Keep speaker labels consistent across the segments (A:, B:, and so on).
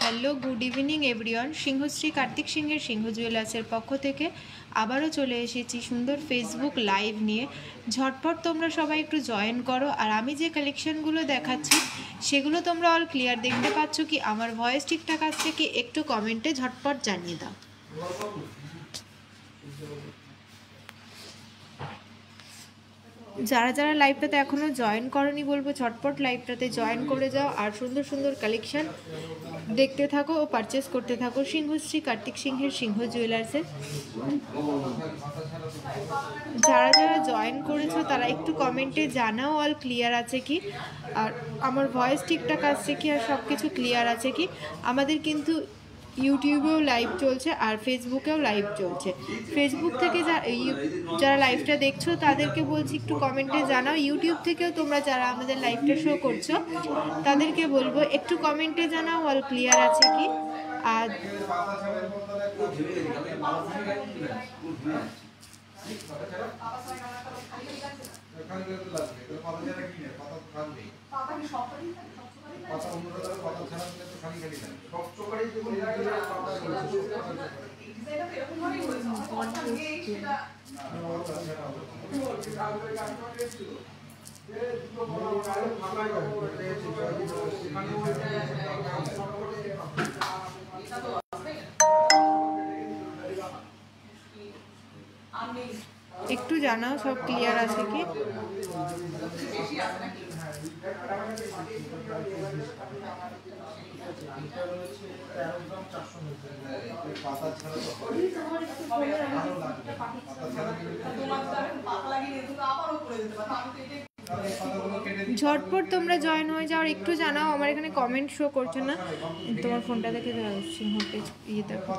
A: Hello, good evening everyone. Singhashri Kartik সিংহের সিংহ জুয়েলার্সের পক্ষ থেকে আবারও চলে এসেছি সুন্দর ফেসবুক লাইভ নিয়ে। ঝটপট তোমরা সবাই একটু জয়েন করো। আর আমি যে কালেকশনগুলো দেখাচ্ছি সেগুলো তোমরা অল ক্লিয়ার দেখতে পাচ্ছ কি? আমার ভয়েস ঠিকঠাক আসছে কি? একটু কমেন্টে ঝটপট জানিয়ে দাও। যারা যারা লাইভটাতে এখনও জয়েন করনি বলবো ঝটপট লাইভটাতে জয়েন করে যাও আর সুন্দর সুন্দর কালেকশন দেখতে থাকো ও পারচেস করতে থাকো সিংহশ্রী কার্তিক সিংহের সিংহ জুয়েলার্সে। যারা যারা জয়েন করেছো তারা একটু কমেন্টে জানাও অল ক্লিয়ার আছে কি, আর আমার ভয়েস ঠিকঠাক আসছে কি, আর সব কিছু ক্লিয়ার আছে কি। আমাদের কিন্তু ইউটিউবেও লাইভ চলছে আর ফেসবুকেও লাইভ চলছে। ফেসবুক থেকে যারা লাইভটা দেখছো তাদেরকে বলছি একটু কমেন্টে জানাও। ইউটিউব থেকেও তোমরা যারা আমাদের লাইভটা শো করছো তাদেরকে বলবো একটু কমেন্টে জানাও অল ক্লিয়ার আছে কি। আর একটু জানাও সব ক্লিয়ার আছে কি। ঝটপট তোমরা জয়েন হয়ে যাও, একটু জানাও। আমার এখানে কমেন্ট শো করছে না। তোমার ফোনটা দেখে সিংহ পেজ দেখো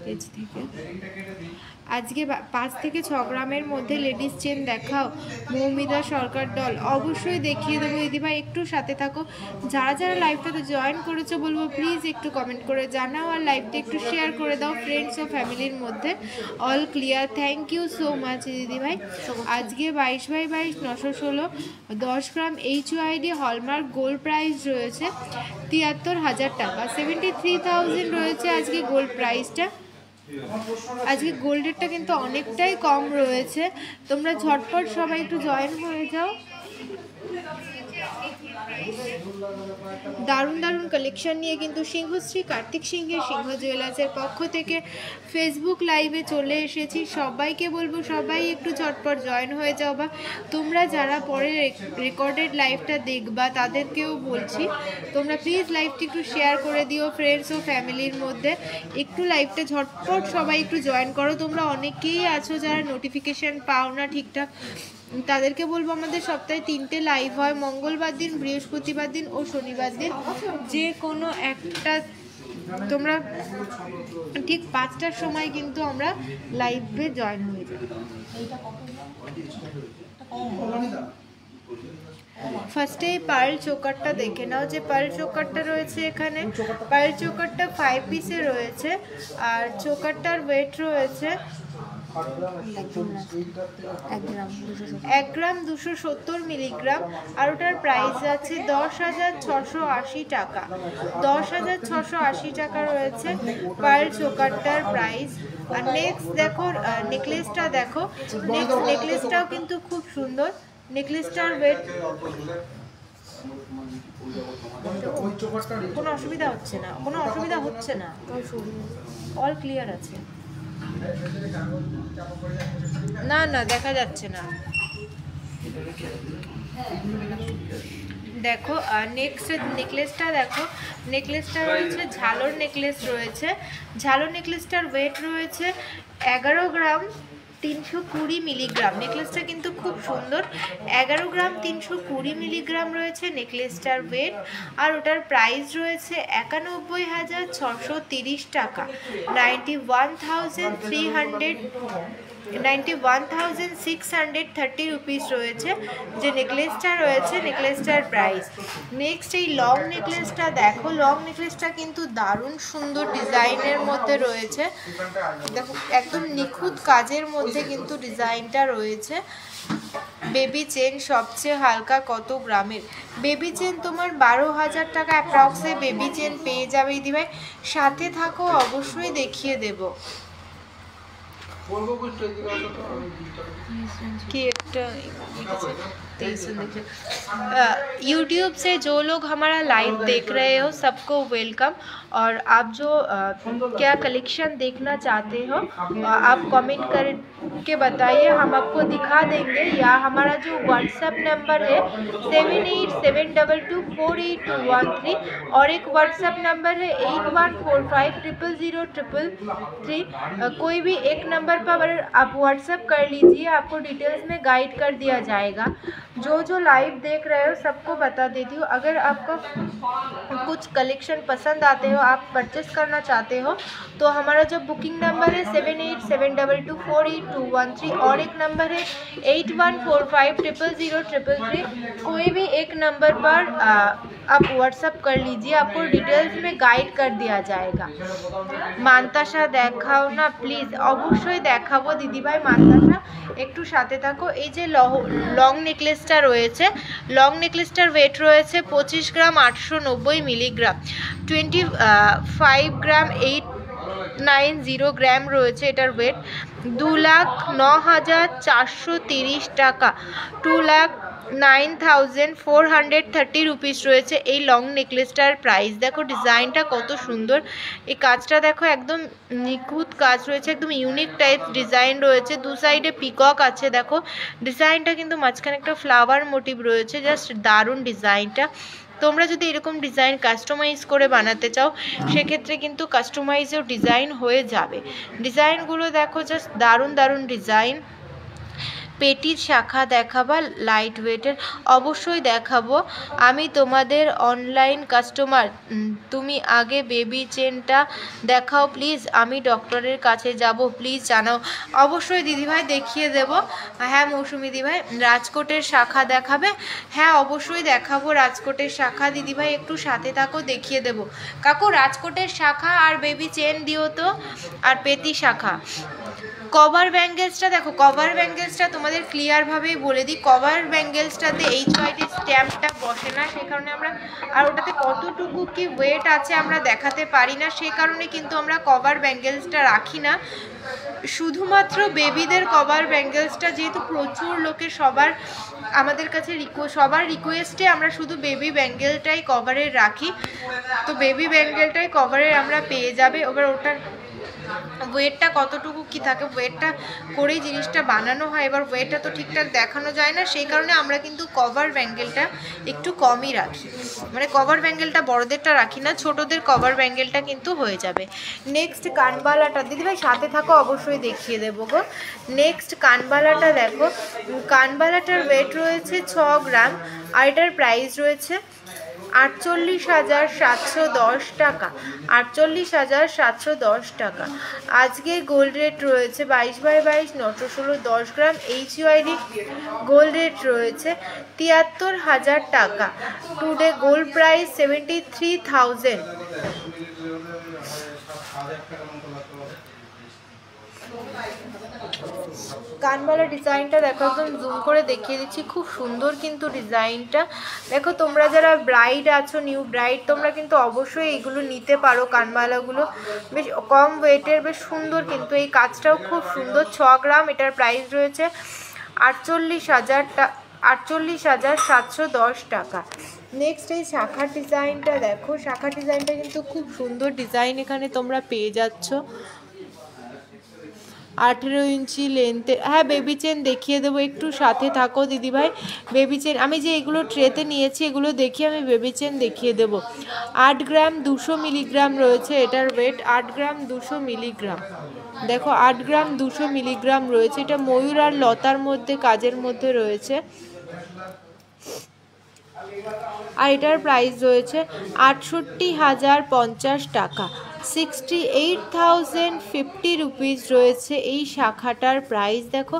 A: পেজ থেকে। আজকে 5 থেকে 6 গ্রামের মধ্যে লেডিস চেন দেখাও মৌমিতা সরকার ডল। অবশ্যই দেখিয়ে দেবো দিদিভাই, একটু সাথে থাকো। যারা যারা লাইভটাতে জয়েন করেছো বলবো প্লিজ একটু কমেন্ট করে জানাও আর লাইভটা একটু শেয়ার করে দাও ফ্রেন্ডস ও ফ্যামিলির মধ্যে। All clear, thank you so much দিদিভাই। আজকে 22/22 916 10 gram HUID hallmark gold price রয়েছে 73,000 টাকা, 73,000 রয়েছে আজকে গোল্ড প্রাইসটা। আজকে গোল্ড রেটটা কিন্তু অনেকটাই কম রয়েছে। তোমরা ঝটপট সবাই একটু জয়েন হয়ে যাও। দারুণ দারুণ কালেকশন নিয়ে কিন্তু সিংহশ্রী কার্তিক সিংহের সিংহ জুয়েলার্সের পক্ষ থেকে ফেসবুক লাইভে চলে এসেছি। সবাইকে বলবো সবাই একটু ঝটপট জয়েন হয়ে যাও। বা তোমরা যারা পরে রেকর্ডেড লাইভটা দেখবা তাদেরকেও বলছি তোমরা প্লিজ লাইভটি একটু শেয়ার করে দিও ফ্রেন্ডস ও ফ্যামিলির মধ্যে। একটু লাইভটা ঝটপট সবাই একটু জয়েন করো। তোমরা অনেকেই আছো যারা নোটিফিকেশান পাও না ঠিকঠাক, তাদেরকে বলবো আমাদের সপ্তাহে 3টে লাইভ হয়, মঙ্গলবার দিন, বৃহস্পতিবার দিন ও শনিবার দিন। যে কোনো একটা তোমরা ঠিক 5টার সময় কিন্তু আমরা লাইভে জয়েন হয়ে যাই। ফার্স্টে এই পার্ল চোকারটা দেখে নাও, যে পার্ল চোকারটা রয়েছে এখানে। পার্ল চোকারটা 5 পিসে রয়েছে আর চোকারটার ওয়েট রয়েছে 1 গ্রাম 270 মিলিগ্রাম আর ওটার প্রাইস আছে 10,680 টাকা। 10,680 টাকা রয়েছে পার্ল চোকারটার প্রাইস। আর নেক্সট দেখো নেকলেসটা দেখো, নেকলেসটাও কিন্তু খুব সুন্দর। নেকলেসটার ওয়েট কোনো অসুবিধা হচ্ছে না, কোনো অসুবিধা হচ্ছে না, অল ক্লিয়ার আছে। না না দেখা যাচ্ছে না। দেখো নেক্সট নেকলেসটা দেখো, নেকলেসটা রয়েছে ঝালর নেকলেস রয়েছে। ঝালর নেকলেসটার ওয়েট রয়েছে 11 গ্রাম 320 মিলিগ্রাম। নেকলেসটা কিন্তু খুব সুন্দর। 11 গ্রাম 320 মিলিগ্রাম রয়েছে নেকলেসটার ওয়েট আর ওটার প্রাইস রয়েছে 91,630 টাকা, 91,630 রুপিস রয়েছে যে নেকলেসটা রয়েছে, নেকলেসটার প্রাইস। নেক্সট এই লং নেকলেসটা দেখো, লং নেকলেসটা কিন্তু দারুণ সুন্দর ডিজাইনের মধ্যে রয়েছে। দেখো একদম নিখুঁত কাজের মধ্যে কিন্তু ডিজাইনটা রয়েছে। বেবি চেন সবচেয়ে হালকা কত গ্রামের? বেবি চেন তোমার 12,000 টাকা অ্যাপ্রক্সে বেবি চেন পেয়ে যাবে দিদিভাই। সাথে থাকো, অবশ্যই দেখিয়ে দেব। यूट्यूब से जो लोग हमारा लाइव देख रहे हो सबको वेलकम। और आप जो क्या कलेक्शन देखना चाहते हो आप कमेंट करके बताइए, हम आपको दिखा देंगे। या हमारा जो व्हाट्सएप नंबर है 7872248213 और एक व्हाट्सएप नंबर है 8145000033। कोई भी एक नंबर पर आप व्हाट्सएप कर लीजिए, आपको डिटेल्स में गाइड कर दिया जाएगा। जो लाइव देख रहे हो सबको बता देती हूँ, अगर आपको कुछ कलेक्शन पसंद आते हो, आप परचेस करना चाहते हो, तो हमारा जो बुकिंग नंबर है 7872248213 और एक नंबर है 8145000033। कोई भी एक नंबर पर आप व्हाट्सएप कर लीजिए, आपको डिटेल्स में गाइड कर दिया जाएगा। मानताशा देखाओ ना प्लिज। অবশ্যই দেখাবো দিদিভাই মানতাশা, একটু সাথে থাকো। এই যে লং নেকলেসটা রয়েছে, লং নেকলেসটার ওয়েট রয়েছে 25 গ্রাম 890 মিলিগ্রাম, 25 গ্রাম 890 গ্রাম রয়েছে এটার ওয়েট। 2,09,430 টাকা, 2,09,430 রুপিস রয়েছে এই লং নেকলেসটার প্রাইস। দেখো ডিজাইনটা কত সুন্দর, এই কাজটা দেখো একদম নিখুঁত কাজ রয়েছে, একদম ইউনিক টাইপ ডিজাইন রয়েছে। দু সাইডে পিকক আছে, দেখো ডিজাইনটা কিন্তু মাঝখানে একটা ফ্লাওয়ার মোটিভ রয়েছে, জাস্ট দারুণ ডিজাইনটা। তোমরা যদি এরকম ডিজাইন কাস্টমাইজ করে বানাতে চাও সেক্ষেত্রে কিন্তু কাস্টমাইজও ডিজাইন হয়ে যাবে। ডিজাইনগুলো দেখো জাস্ট দারুণ দারুণ ডিজাইন। পেটির শাখা দেখাবা লাইট ওয়েটের? অবশ্যই দেখাবো, আমি তোমাদের অনলাইন কাস্টমার। তুমি আগে বেবি চেনটা দেখাও প্লিজ, আমি ডক্টরের কাছে যাব, প্লিজ জানাও। অবশ্যই দিদিভাই দেখিয়ে দেব। হ্যাঁ মৌসুমি দিদিভাই, রাজকোটের শাখা দেখাবে? হ্যাঁ অবশ্যই দেখাবো রাজকোটের শাখা। দিদিভাই একটু সাথে থাকো, দেখিয়ে দেব। কাকু রাজকোটের শাখা আর বেবি চেন দিও তো, আর পেটি শাখা। কভার ব্যাঙ্গেলসটা দেখো, কভার ব্যাঙ্গেলসটা তোমাদের ক্লিয়ারভাবেই বলে দিই, কভার ব্যাঙ্গেলসটাতে HYD স্ট্যাম্পটা বসে না, সেই কারণে আমরা, আর ওটাতে কতটুকু কি ওয়েট আছে আমরা দেখাতে পারি না, সেই কারণে কিন্তু আমরা কভার ব্যাঙ্গেলসটা রাখি না। শুধুমাত্র বেবিদের কভার ব্যাঙ্গেলসটা, যেহেতু প্রচুর লোকের সবার আমাদের কাছে সবার রিকোয়েস্টে আমরা শুধু বেবি ব্যাঙ্গেলটাই কভারের রাখি, তো বেবি ব্যাঙ্গেলটাই কভারের আমরা পেয়ে যাবে। এবার ওটার ওয়েটটা কতটুকু কি থাকে, ওয়েটটা করেই জিনিসটা বানানো হয়, এবার ওয়েটটা তো ঠিকঠাক দেখানো যায় না, সেই কারণে আমরা কিন্তু কভার ব্যাঙ্গেলটা একটু কমই রাখি, মানে কভার ব্যাঙ্গেলটা বড়দেরটা রাখি না, ছোটদের কভার ব্যাঙ্গেলটা কিন্তু হয়ে যাবে। নেক্সট কানবালাটা দিদিভাই সাথে থাকো, অবশ্যই দেখিয়ে দেবো গো। নেক্সট কানবালাটা দেখো, কানবালাটার ওয়েট রয়েছে 6 গ্রাম আর এটার প্রাইস রয়েছে 48,710 টাকা, 48,710 টাকা। আজকে গোল্ড রেট রয়েছে 22/22 916 10 গ্রাম। HYD গোল্ড রেট রয়েছে 73,000 টাকা। Today gold price 73,000। কানবালা ডিজাইনটা দেখো, একদম জুম করে দেখিয়ে দিচ্ছি, খুব সুন্দর কিন্তু ডিজাইনটা। দেখো তোমরা যারা ব্রাইড আছো, নিউ ব্রাইড, তোমরা কিন্তু অবশ্যই এইগুলো নিতে পারো। কানবালাগুলো বেশ কম ওয়েটের, বেশ সুন্দর, কিন্তু এই কাজটাও খুব সুন্দর। 6 গ্রাম, এটার প্রাইস রয়েছে 48,710 টাকা। নেক্সট এই শাখার ডিজাইনটা দেখো, শাখার ডিজাইনটা কিন্তু খুব সুন্দর ডিজাইন এখানে তোমরা পেয়ে যাচ্ছ। 18 ইঞ্চি লেন্থে। হ্যাঁ বেবি চেন দেখিয়ে দেবো, একটু সাথে থাকো দিদিভাই। বেবি চেন আমি যে এগুলো ট্রেতে নিয়েছি এগুলো দেখিয়ে আমি বেবি চেন দেখিয়ে দেবো। 8 গ্রাম 200 মিলিগ্রাম রয়েছে এটার ওয়েট, 8 গ্রাম 200 মিলিগ্রাম। দেখো 8 গ্রাম 200 মিলিগ্রাম রয়েছে, এটা ময়ূর আর লতার মধ্যে কাজের মধ্যে রয়েছে। আর এটার প্রাইস রয়েছে 68,050 টাকা, 68,050 রুপিস রয়েছে এই শাখাটার প্রাইস। দেখো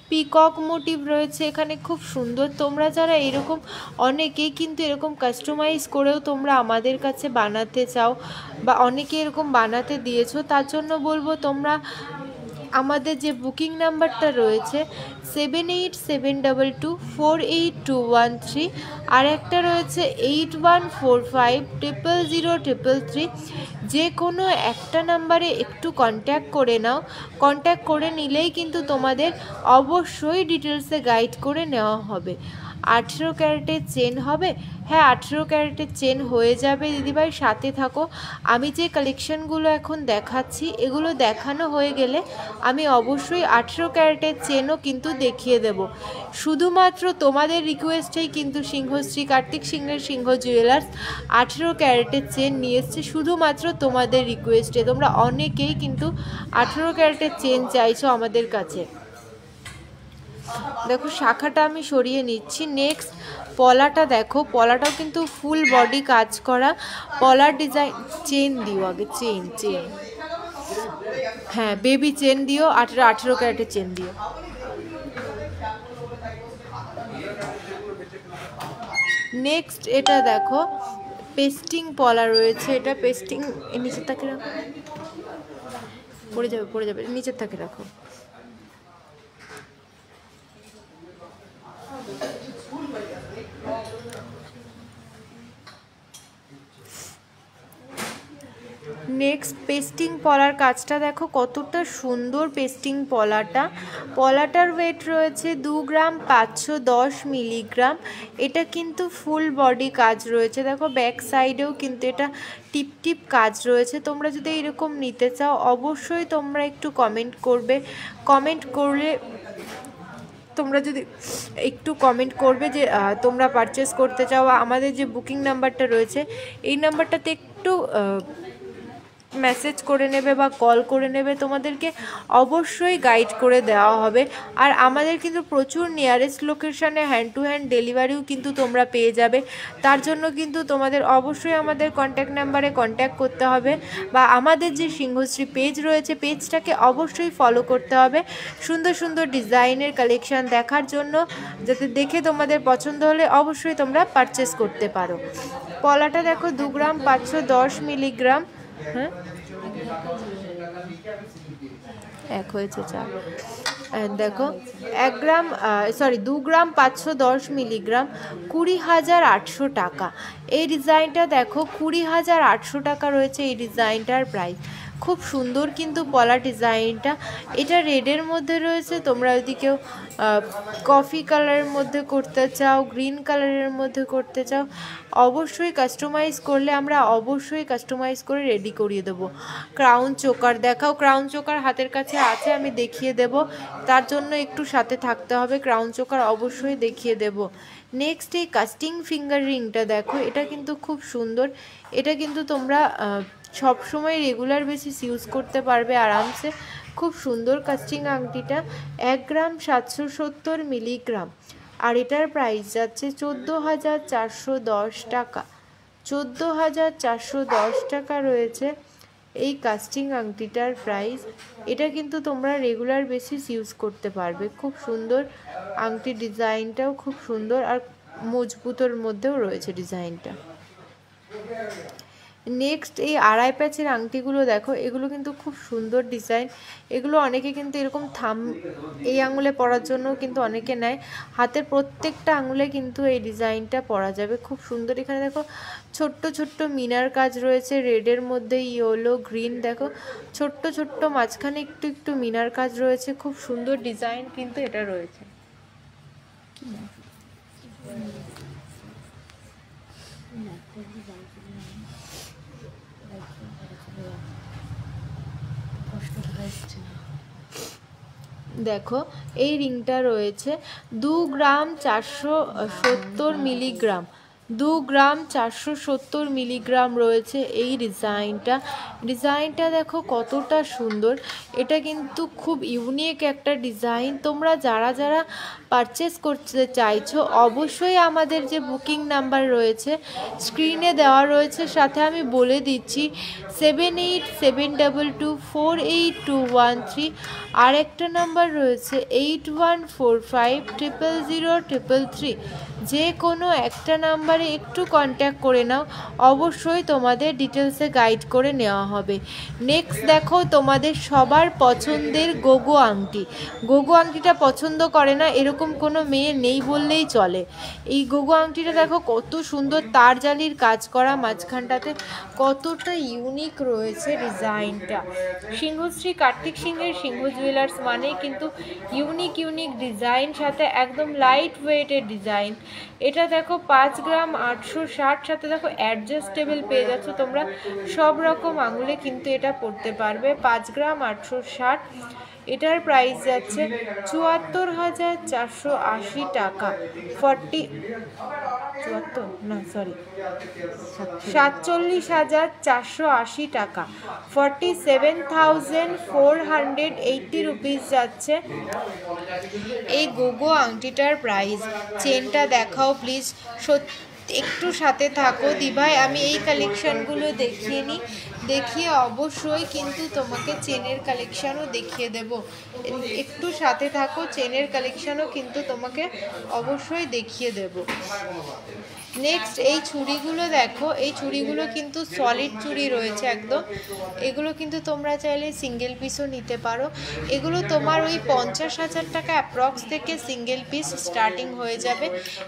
A: পিকক মোটিভ রয়েছে এখানে, খুব সুন্দর। তোমরা যারা এরকম, অনেকেই কিন্তু এরকম কাস্টমাইজ করেও তোমরা আমাদের কাছে বানাতে চাও, বা অনেকে এরকম বানাতে দিয়েছো, তার জন্য বলবো তোমরা আমাদের যে বুকিং নাম্বারটা রয়েছে 7872248213, আর একটা রয়েছে 8145000333। যে কোনো একটা নাম্বারে একটু কন্ট্যাক্ট করে নাও। কন্ট্যাক্ট করে নিলেই কিন্তু তোমাদের অবশ্যই ডিটেলসে গাইড করে নেওয়া হবে। 18 ক্যারেটের চেন হবে? হ্যাঁ, 18 ক্যারেটের চেন হয়ে যাবে দিদিভাই, সাথে থাকো। আমি যে কালেকশানগুলো এখন দেখাচ্ছি এগুলো দেখানো হয়ে গেলে আমি অবশ্যই 18 ক্যারেটের চেনও কিন্তু দেখিয়ে দেব। শুধুমাত্র তোমাদের রিকোয়েস্টেই কিন্তু সিংহশ্রী কার্তিক সিংহের সিংহ জুয়েলার্স 18 ক্যারেটের চেন নিয়ে এসছে, শুধুমাত্র তোমাদের রিকোয়েস্টে। তোমরা অনেকেই কিন্তু 18 ক্যারেটের চেন চাইছো আমাদের কাছে। দেখো শাখাটা আমি সরিয়ে নিচ্ছি। নেক্সট পলাটা দেখো, পলাটাও কিন্তু ফুল বডি কাজ করা পলার ডিজাইন। চেন দিও আগে, চেন, হ্যাঁ বেবি চেন দিও, 18 ক্যারেটের চেন দিও। নেক্সট এটা দেখো পেস্টিং পলা রয়েছে, এটা পেস্টিং। নিচের তাকে রাখো, পড়ে যাবে, নিচের তাকে রাখো। নেক্সট পেস্টিং পলার কাজটা দেখো কতটা সুন্দর। পেস্টিং পলাটার ওয়েট রয়েছে 2 গ্রাম 510 মিলিগ্রাম। এটা কিন্তু ফুল বডি কাজ রয়েছে। দেখো ব্যাক সাইডেও কিন্তু এটা টিপ টিপ কাজ রয়েছে। তোমরা যদি এরকম নিতে চাও অবশ্যই তোমরা একটু কমেন্ট করবে। কমেন্ট করলে তোমরা যদি একটু কমেন্ট করবে যে তোমরা পারচেস করতে চাও। আমাদের যে বুকিং নাম্বারটা রয়েছে এই নাম্বারটাতে একটু মেসেজ করে নেবে বা কল করে নেবে, তোমাদেরকে অবশ্যই গাইড করে দেওয়া হবে। আর আমাদের কিন্তু প্রচুর নিয়ারেস্ট লোকেশানে হ্যান্ড টু হ্যান্ড ডেলিভারিও কিন্তু তোমরা পেয়ে যাবে। তার জন্য কিন্তু তোমাদের অবশ্যই আমাদের কন্ট্যাক্ট নাম্বারে কন্ট্যাক্ট করতে হবে, বা আমাদের যে সিংহশ্রী পেজ রয়েছে পেজটাকে অবশ্যই ফলো করতে হবে সুন্দর সুন্দর ডিজাইনের কালেকশান দেখার জন্য, যাতে দেখে তোমাদের পছন্দ হলে অবশ্যই তোমরা পারচেস করতে পারো। পলাটা দেখো 2 গ্রাম 510 মিলিগ্রাম। হ্যাঁ এক হয়েছে 4। দেখো 2 গ্রাম 510 মিলিগ্রাম, 20,800 টাকা। এই ডিজাইনটা দেখো 20,800 টাকা রয়েছে এই ডিজাইনটার প্রাইস। খুব সুন্দর কিন্তু পলা ডিজাইনটা। এটা রেডের মধ্যে রয়েছে, তোমরা যদি কেউ কফি কালারের মধ্যে করতে চাও, গ্রিন কালারের মধ্যে করতে চাও অবশ্যই কাস্টমাইজ করলে আমরা অবশ্যই কাস্টমাইজ করে রেডি করিয়ে দেবো। ক্রাউন চোকার দেখাও, ক্রাউন চোকার হাতের কাছে আছে আমি দেখিয়ে দেব, তার জন্য একটু সাথে থাকতে হবে। ক্রাউন চোকার অবশ্যই দেখিয়ে দেব। নেক্সট এই কাস্টিং ফিঙ্গার রিংটা দেখো, এটা কিন্তু খুব সুন্দর। এটা কিন্তু তোমরা সব সময় রেগুলার বেসিস ইউজ করতে পারবে আরামসে। খুব সুন্দর কাস্টিং আংটিটা, 1 গ্রাম 770 মিলিগ্রাম, আর এটার প্রাইস যাচ্ছে 14,410 টাকা। 14,410 টাকা রয়েছে এই কাস্টিং আংটিটার প্রাইস। এটা কিন্তু তোমরা রেগুলার বেসিস ইউজ করতে পারবে। খুব সুন্দর আংটি, ডিজাইনটাও খুব সুন্দর আর মজবুতোর মধ্যেও রয়েছে ডিজাইনটা। নেক্সট এই আড়াই প্যাচের আংটিগুলো দেখো, এগুলো কিন্তু খুব সুন্দর ডিজাইন। এগুলো অনেকে কিন্তু এরকম এই আঙুলে পরার জন্য কিন্তু অনেকে নেয়। হাতের প্রত্যেকটা আঙুলে কিন্তু এই ডিজাইনটা পরা যাবে, খুব সুন্দর। এখানে দেখো ছোট্ট ছোট্ট মিনার কাজ রয়েছে রেডের মধ্যে, ইয়েলো গ্রিন। দেখো ছোট্ট ছোট্ট মাঝখানে একটু একটু মিনার কাজ রয়েছে, খুব সুন্দর ডিজাইন কিন্তু এটা রয়েছে। দেখো এই রিংটা রয়েছে 2 গ্রাম 470 মিলিগ্রাম, 2 গ্রাম 470 মিলিগ্রাম রয়েছে এই ডিজাইনটা দেখো কতটা সুন্দর। এটা কিন্তু খুব ইউনিক একটা ডিজাইন। তোমরা যারা যারা পারচেস করতে চাইছো অবশ্যই আমাদের যে বুকিং নাম্বার রয়েছে স্ক্রিনে দেওয়া রয়েছে, সাথে আমি বলে দিচ্ছি 7872248213, আর একটা নাম্বার রয়েছে 8145000333। যে কোনো একটা নাম্বার নাম্বারে একটু কন্ট্যাক্ট করে নাও, অবশ্যই তোমাদের ডিটেলসে গাইড করে নেওয়া হবে। নেক্সট দেখো তোমাদের সবার পছন্দের গোগো আংটি। গোগো আংটিটা পছন্দ করে না এরকম কোনো মেয়ে নেই বললেই চলে। এই গোগো আংটিটা দেখো কত সুন্দর তারজালির কাজ করা, মাঝখানটাতে কতটা ইউনিক রয়েছে ডিজাইনটা। সিংহশ্রী কার্তিক সিংহের সিংহ জুয়েলার্স মানেই কিন্তু ইউনিক ইউনিক ডিজাইন, সাথে একদম লাইট ওয়েটের ডিজাইন। এটা দেখো 5 গ্রাম 860, সাথে দেখো অ্যাডজাস্টেবল পেয়ে যাচ্ছ তোমরা, সব রকম আঙুলে কিন্তু এটা পড়তে পারবে। 5 গ্রাম 860, এটার প্রাইস যাচ্ছে 74,480 টাকা। 47,480 টাকা, 47,480 রুপিস যাচ্ছে এই গোগো আংটিটার প্রাইস। চেনটা দেখাও প্লিজ, একটু সাথে থাকো দিভাই, আমি এই কালেকশানগুলো দেখিয়ে নিই, দেখিয়ে অবশ্যই কিন্তু তোমাকে চেনের কালেকশানও দেখিয়ে দেব। একটু সাথে থাকো, চেনের কালেকশানও কিন্তু তোমাকে অবশ্যই দেখিয়ে দেব। নেক্সট এই চুড়িগুলো দেখো, এই চুড়িগুলো কিন্তু সলিড চুড়ি রয়েছে একদম। এগুলো কিন্তু তোমরা চাইলে সিঙ্গেল পিসও নিতে পারো। এগুলো তোমার ওই 50,000 টাকা অ্যাপ্রক্স থেকে সিঙ্গেল পিস স্টার্টিং হয়ে যাবে।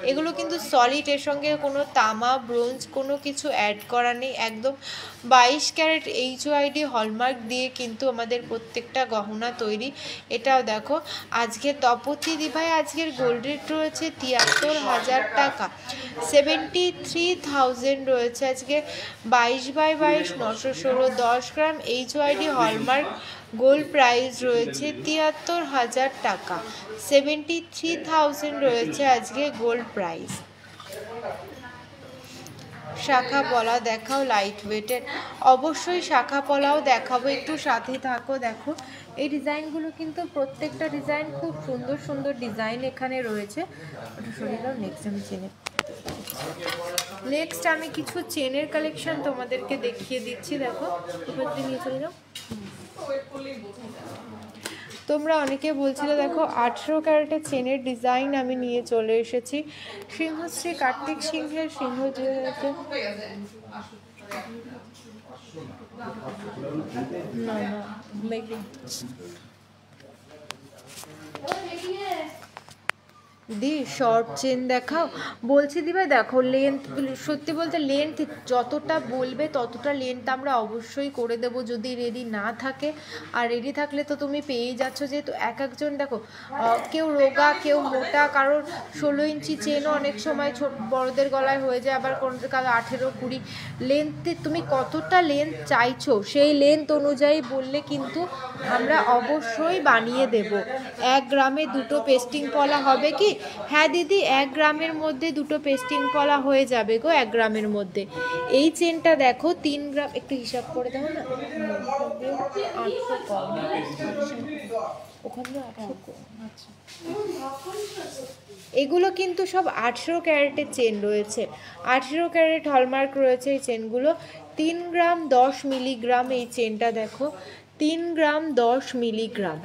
A: এগুলো কিন্তু সলিড, এর সঙ্গে কোনো তামা ব্রোঞ্জ কোনো কিছু অ্যাড করা নেই, একদম 22 ক্যারেট HYD হলমার্ক দিয়ে কিন্তু আমাদের প্রত্যেকটা গহনা তৈরি। এটাও দেখো আজকে তপতি দিভাই আজকের গোল্ড রেট রয়েছে 73,000 টাকা, 73,000 রয়েছে আজকে। 22/22 916 10 গ্রাম HYD হলমার্ক গোল্ড প্রাইস রয়েছে 73,000 টাকা, 73,000 রয়েছে আজকে গোল্ড প্রাইস। শাখা পলা দেখাও লাইট ওয়েটের, অবশ্যই শাখা পলাও দেখাবো, একটু সাথে থাকো। দেখো এই ডিজাইনগুলো কিন্তু প্রত্যেকটা ডিজাইন খুব সুন্দর সুন্দর ডিজাইন এখানে রয়েছে। ওটা সরিয়ে দাও, নেক্সট আমি কিছু চেনের কালেকশন তোমাদেরকে দেখিয়ে দিচ্ছি। দেখো নিয়ে চলে যাও। তোমরা অনেকে বলছিলে দেখো 18 ক্যারেটের চেনের ডিজাইন আমি নিয়ে চলে এসেছি। সিংহশ্রী কার্তিক সিংহের সিংহ জুয়েলার্সে দি শর্ট চেন দেখাও বলছি দিভাই। দেখো লেন্থ, সত্যি বলতে লেন্থ যতটা বলবে ততটা লেন্থ আমরা অবশ্যই করে দেব যদি রেডি না থাকে। আর রেডি থাকলে তো তুমি পেয়েই যাচ্ছ, যেহেতু এক একজন দেখো কেউ রোগা কেউ মোটা, কারোর 16 ইঞ্চি চেনও অনেক সময় বড়দের গলায় হয়ে যায়, আবার কোনো 18 20 লেন্থে তুমি কতটা লেন্থ চাইছো সেই লেন্থ অনুযায়ী বললে কিন্তু আমরা অবশ্যই বানিয়ে দেব। 1 গ্রামে 2টো পেস্টিং পলা হবে কি? হ্যাঁ দিদি, 1 গ্রামের মধ্যে 2টো পেস্টিং পলা হয়ে যাবে গো 1 গ্রামের মধ্যে। এই চেনটা দেখো 3 গ্রাম, একটু হিসাব করে দাও না, 800 কম, ওখানে 800 কম। আচ্ছা, এগুলো কিন্তু সব 18 ক্যারেটের চেন রয়েছে, 18 ক্যারেট হলমার্ক রয়েছে এই চেনগুলো। 3 গ্রাম 10 মিলিগ্রাম এই চেনটা দেখো, 3 গ্রাম 10 মিলিগ্রাম।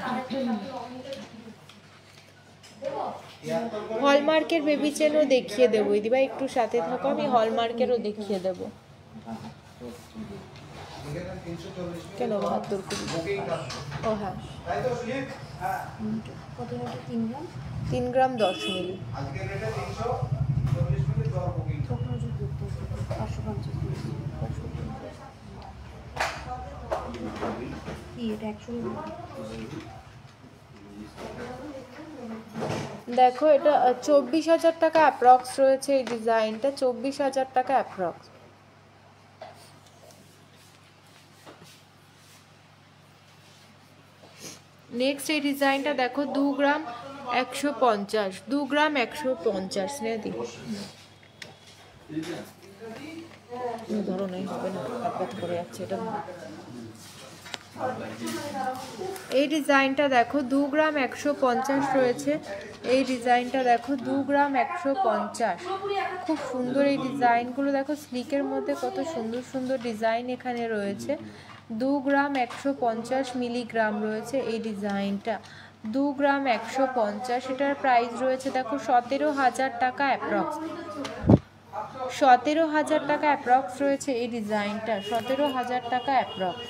A: হলমার্কের বেবি চেনও দেখিয়ে দেবো দিদিভাই, একটু সাথে থাকো, আমি হলমার্কেরও দেখিয়ে দেবো। কেন 72? ও হ্যাঁ, 3 গ্রাম 10 মিলি। দেখো এটা 24,000 টাকা অ্যাপ্রক্স রয়েছে এই ডিজাইনটা, 24,000 টাকা অ্যাপ্রক্স। নেক্সট এই ডিজাইনটা দেখো 2 গ্রাম 150, 2 গ্রাম 150 নে দি ধরো, নাই হবে না, হাত করে যাচ্ছে এটা। এই ডিজাইনটা দেখো 2 গ্রাম 150 রয়েছে, এই ডিজাইনটা দেখো 2 গ্রাম 150, খুব সুন্দর এই ডিজাইনগুলো দেখো, স্লিকের মধ্যে কত সুন্দর সুন্দর ডিজাইন এখানে রয়েছে। 2 গ্রাম 150 মিলিগ্রাম রয়েছে এই ডিজাইনটা, 2 গ্রাম 150, এটার প্রাইস রয়েছে দেখো 17,000 টাকা অ্যাপ্রক্স। 17,000 টাকা অ্যাপ্রক্স রয়েছে এই ডিজাইনটা, 17,000 টাকা অ্যাপ্রক্স।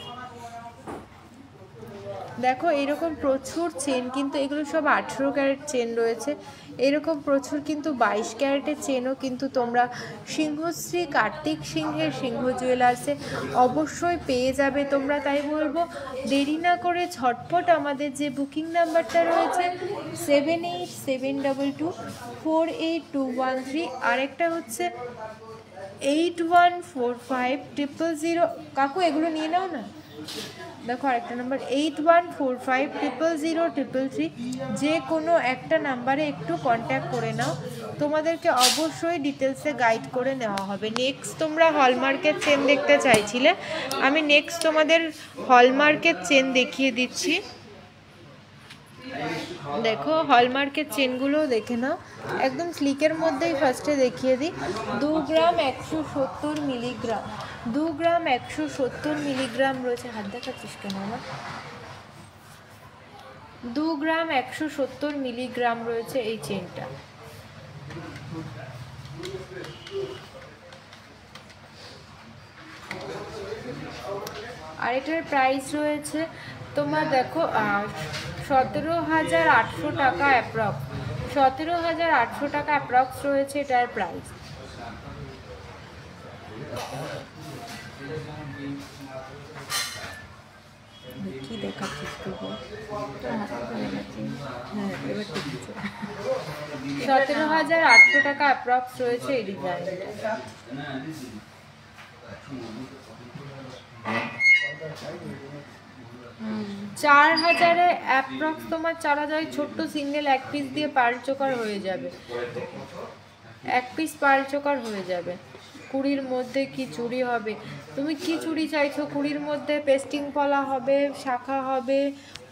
A: দেখো এরকম প্রচুর চেন, কিন্তু এগুলো সব 18 ক্যারেট চেন রয়েছে। এরকম প্রচুর কিন্তু 22 ক্যারেটের চেনও কিন্তু তোমরা সিংহশ্রী কার্তিক সিংহের সিংহ জুয়েলার্সে অবশ্যই পেয়ে যাবে তোমরা। তাই বলবো দেরি না করে ঝটপট আমাদের যে বুকিং নাম্বারটা রয়েছে 7872248213, আরেকটা হচ্ছে 81450000। কাকু এগুলো নিয়ে নাও না। দেখো আরেকটা নাম্বার 8145000033, যে কোনো একটা নাম্বারে একটু কন্ট্যাক্ট করে নাও, তোমাদেরকে অবশ্যই ডিটেলসে গাইড করে নেওয়া হবে। নেক্সট তোমরা হলমার্কের চেন দেখতে চাইছিলে, আমি নেক্সট তোমাদের হলমার্কের চেন দেখিয়ে দিচ্ছি। দেখো হলমার্কের চেনগুলো দেখে নাও, একদম স্লিকের মধ্যেই ফার্স্টে দেখিয়ে দিই। 2 গ্রাম 170 মিলিগ্রাম, 2 গ্রাম 170 মিলিগ্রাম রয়েছে। হাত দেখাচ্ছিস কেন আমার? 2 গ্রাম 170 মিলিগ্রাম রয়েছে এই চেনটা। আর এটার প্রাইস রয়েছে তোমার দেখো 17,800 টাকা অ্যাপ্রক্স, 17,800 টাকা অ্যাপ্রক্স রয়েছে এটার প্রাইস। কি দেখাচ্ছিস তুই? হ্যাঁ এবার ঠিক আছে। 17,800 টাকা অ্যাপ্রক্স রয়েছে এই ডিজাইনটা। 4,000-এ অ্যাপ্রক্স তোমার 4,000 ছোট্ট সিঙ্গেল এক পিস দিয়ে পার্ল চোকার হয়ে যাবে, এক পিস পার্ল চোকার হয়ে যাবে। 20-র মধ্যে কি চুড়ি হবে? তুমি কি চুড়ি চাইছো? 20-র মধ্যে পেস্টিং পলা হবে, শাখা হবে,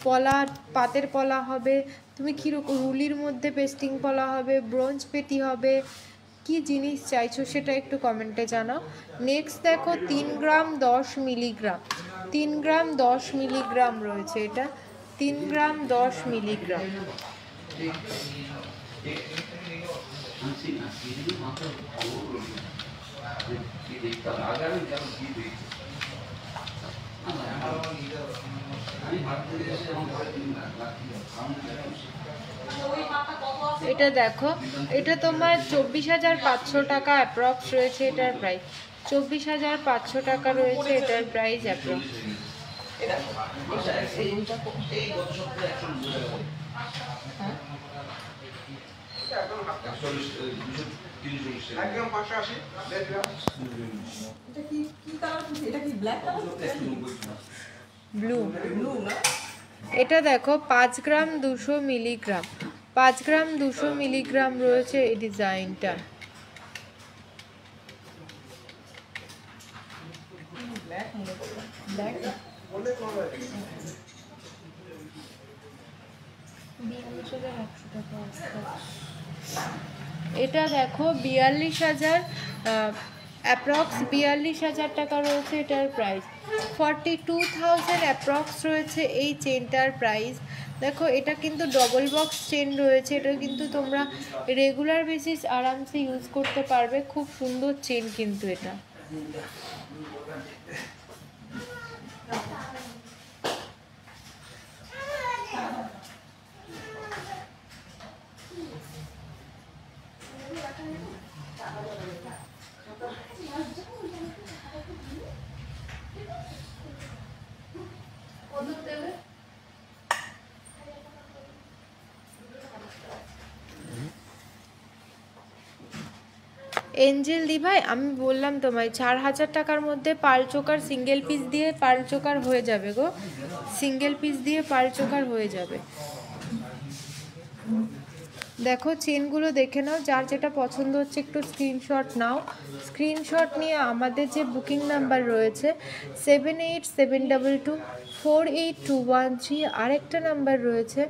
A: পলা পাতের পলা হবে, তুমি কীরকম রুলির মধ্যে পেস্টিং পলা হবে, ব্রোঞ্জ পেটি হবে, কি জিনিস চাইছো সেটা একটু কমেন্টে জানাও। নেক্সট দেখো 3 গ্রাম 10 মিলিগ্রাম, 3 গ্রাম 10 মিলিগ্রাম রয়েছে এটা, 3 গ্রাম 10 মিলিগ্রাম। এটা দেখো, এটা তোমার 24,500 টাকা অ্যাপ্রক্স রয়েছে এটার প্রাইস, 24,500 টাকা রয়েছে এটার প্রাইস অ্যাপ্রক্স। ব্লু, এটা দেখো 5 গ্রাম 200 মিলিগ্রাম, 5 গ্রাম 200 মিলিগ্রাম রয়েছে এই ডিজাইনটা। এটা দেখো 42,000 অ্যাপ্রক্স, 42,000 টাকা রয়েছে এটার প্রাইস। 42,000 অ্যাপ্রক্স রয়েছে এই চেনটার প্রাইস। দেখো এটা কিন্তু ডবল বক্স চেন রয়েছে, এটা কিন্তু তোমরা রেগুলার বেসিস আরামসে ইউজ করতে পারবে, খুব সুন্দর চেন কিন্তু এটা। এঞ্জেল দি ভাই, আমি বললাম তোমায় 4,000 টাকার মধ্যে পার্ল চোকার সিঙ্গেল পিস দিয়ে পার্ল চোকার হয়ে যাবে গো, সিঙ্গেল পিস দিয়ে পার্ল চোকার হয়ে যাবে। দেখো চেনগুলো দেখে নাও, যার যেটা পছন্দ হচ্ছে একটু স্ক্রিনশট নাও, স্ক্রিনশট নিয়ে আমাদের যে বুকিং নাম্বার রয়েছে 7872248213, আরেকটা নাম্বার রয়েছে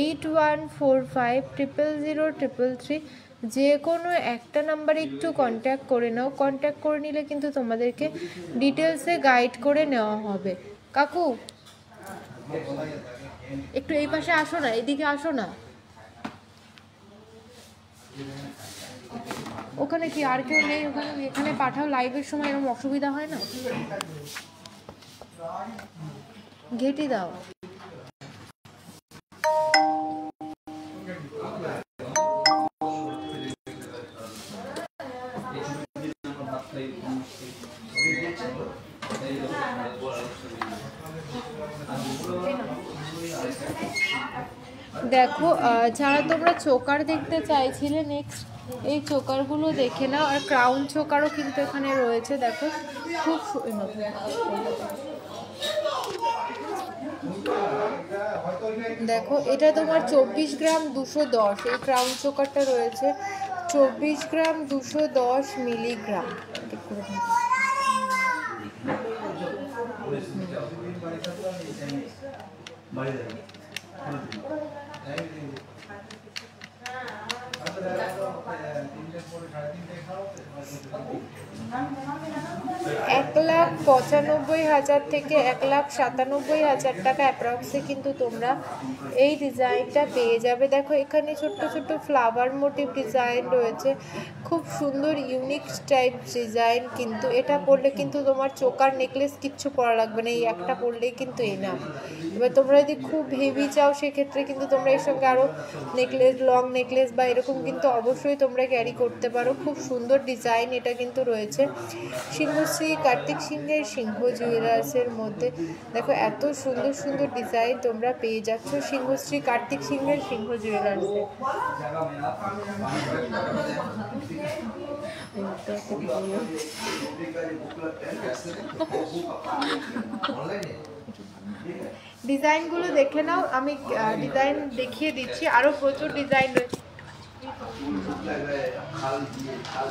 A: 8145000033, যে কোনো একটা নাম্বারে একটু কন্ট্যাক্ট করে নাও। কন্ট্যাক্ট করে নিলে কিন্তু তোমাদেরকে ডিটেলসে গাইড করে নেওয়া হবে। কাকু একটু এই পাশে আসো না, এদিকে আসো না। ওখানে কি আর কেউ নেই? ওখানে এখানে পাঠাও, লাইভের সময় এরকম অসুবিধা হয় না? ঘেটে দাও। দেখো যারা তোমরা চোকার দেখতে চাইছিলে, নেক্সট এই চোকারগুলো দেখে নাও। আর ক্রাউন চোকারও কিন্তু এখানে রয়েছে, দেখো খুব দেখো এটা তোমার 24 গ্রাম 210, এই ক্রাউন চোকারটা রয়েছে 24 গ্রাম 210 মিলিগ্রাম। এক 1,95,000 থেকে 1,97,000 টাকা অ্যাপ্রক্সে কিন্তু তোমরা এই ডিজাইনটা পেয়ে যাবে। দেখো এখানে ছোট্ট ছোট্ট ফ্লাওয়ার মোটিভ ডিজাইন রয়েছে, খুব সুন্দর ইউনিক টাইপ ডিজাইন। কিন্তু এটা পরলে কিন্তু তোমার চোকার নেকলেস কিচ্ছু পরা লাগবে না, এই একটা পরলেই কিন্তু এনাফ। এবার তোমরা যদি খুব হেভি চাও সেক্ষেত্রে কিন্তু তোমরা এর সঙ্গে আরও নেকলেস, লং নেকলেস বা এরকম কিন্তু অবশ্যই তোমরা ক্যারি করতে পারো। খুব সুন্দর ডিজাইন এটা কিন্তু রয়েছে সিংহশ্রী কার্তিক সিংহের সিংহ জুয়েলার্সের মধ্যে। দেখো এত সুন্দর সুন্দর ডিজাইন তোমরা পেয়ে যাচ্ছ সিংহশ্রী কার্তিক সিংহের সিংহ জুয়েলার্সে। ডিজাইনগুলো দেখে নাও, আমি ডিজাইন দেখিয়ে দিচ্ছি, আরও প্রচুর ডিজাইন রয়েছে।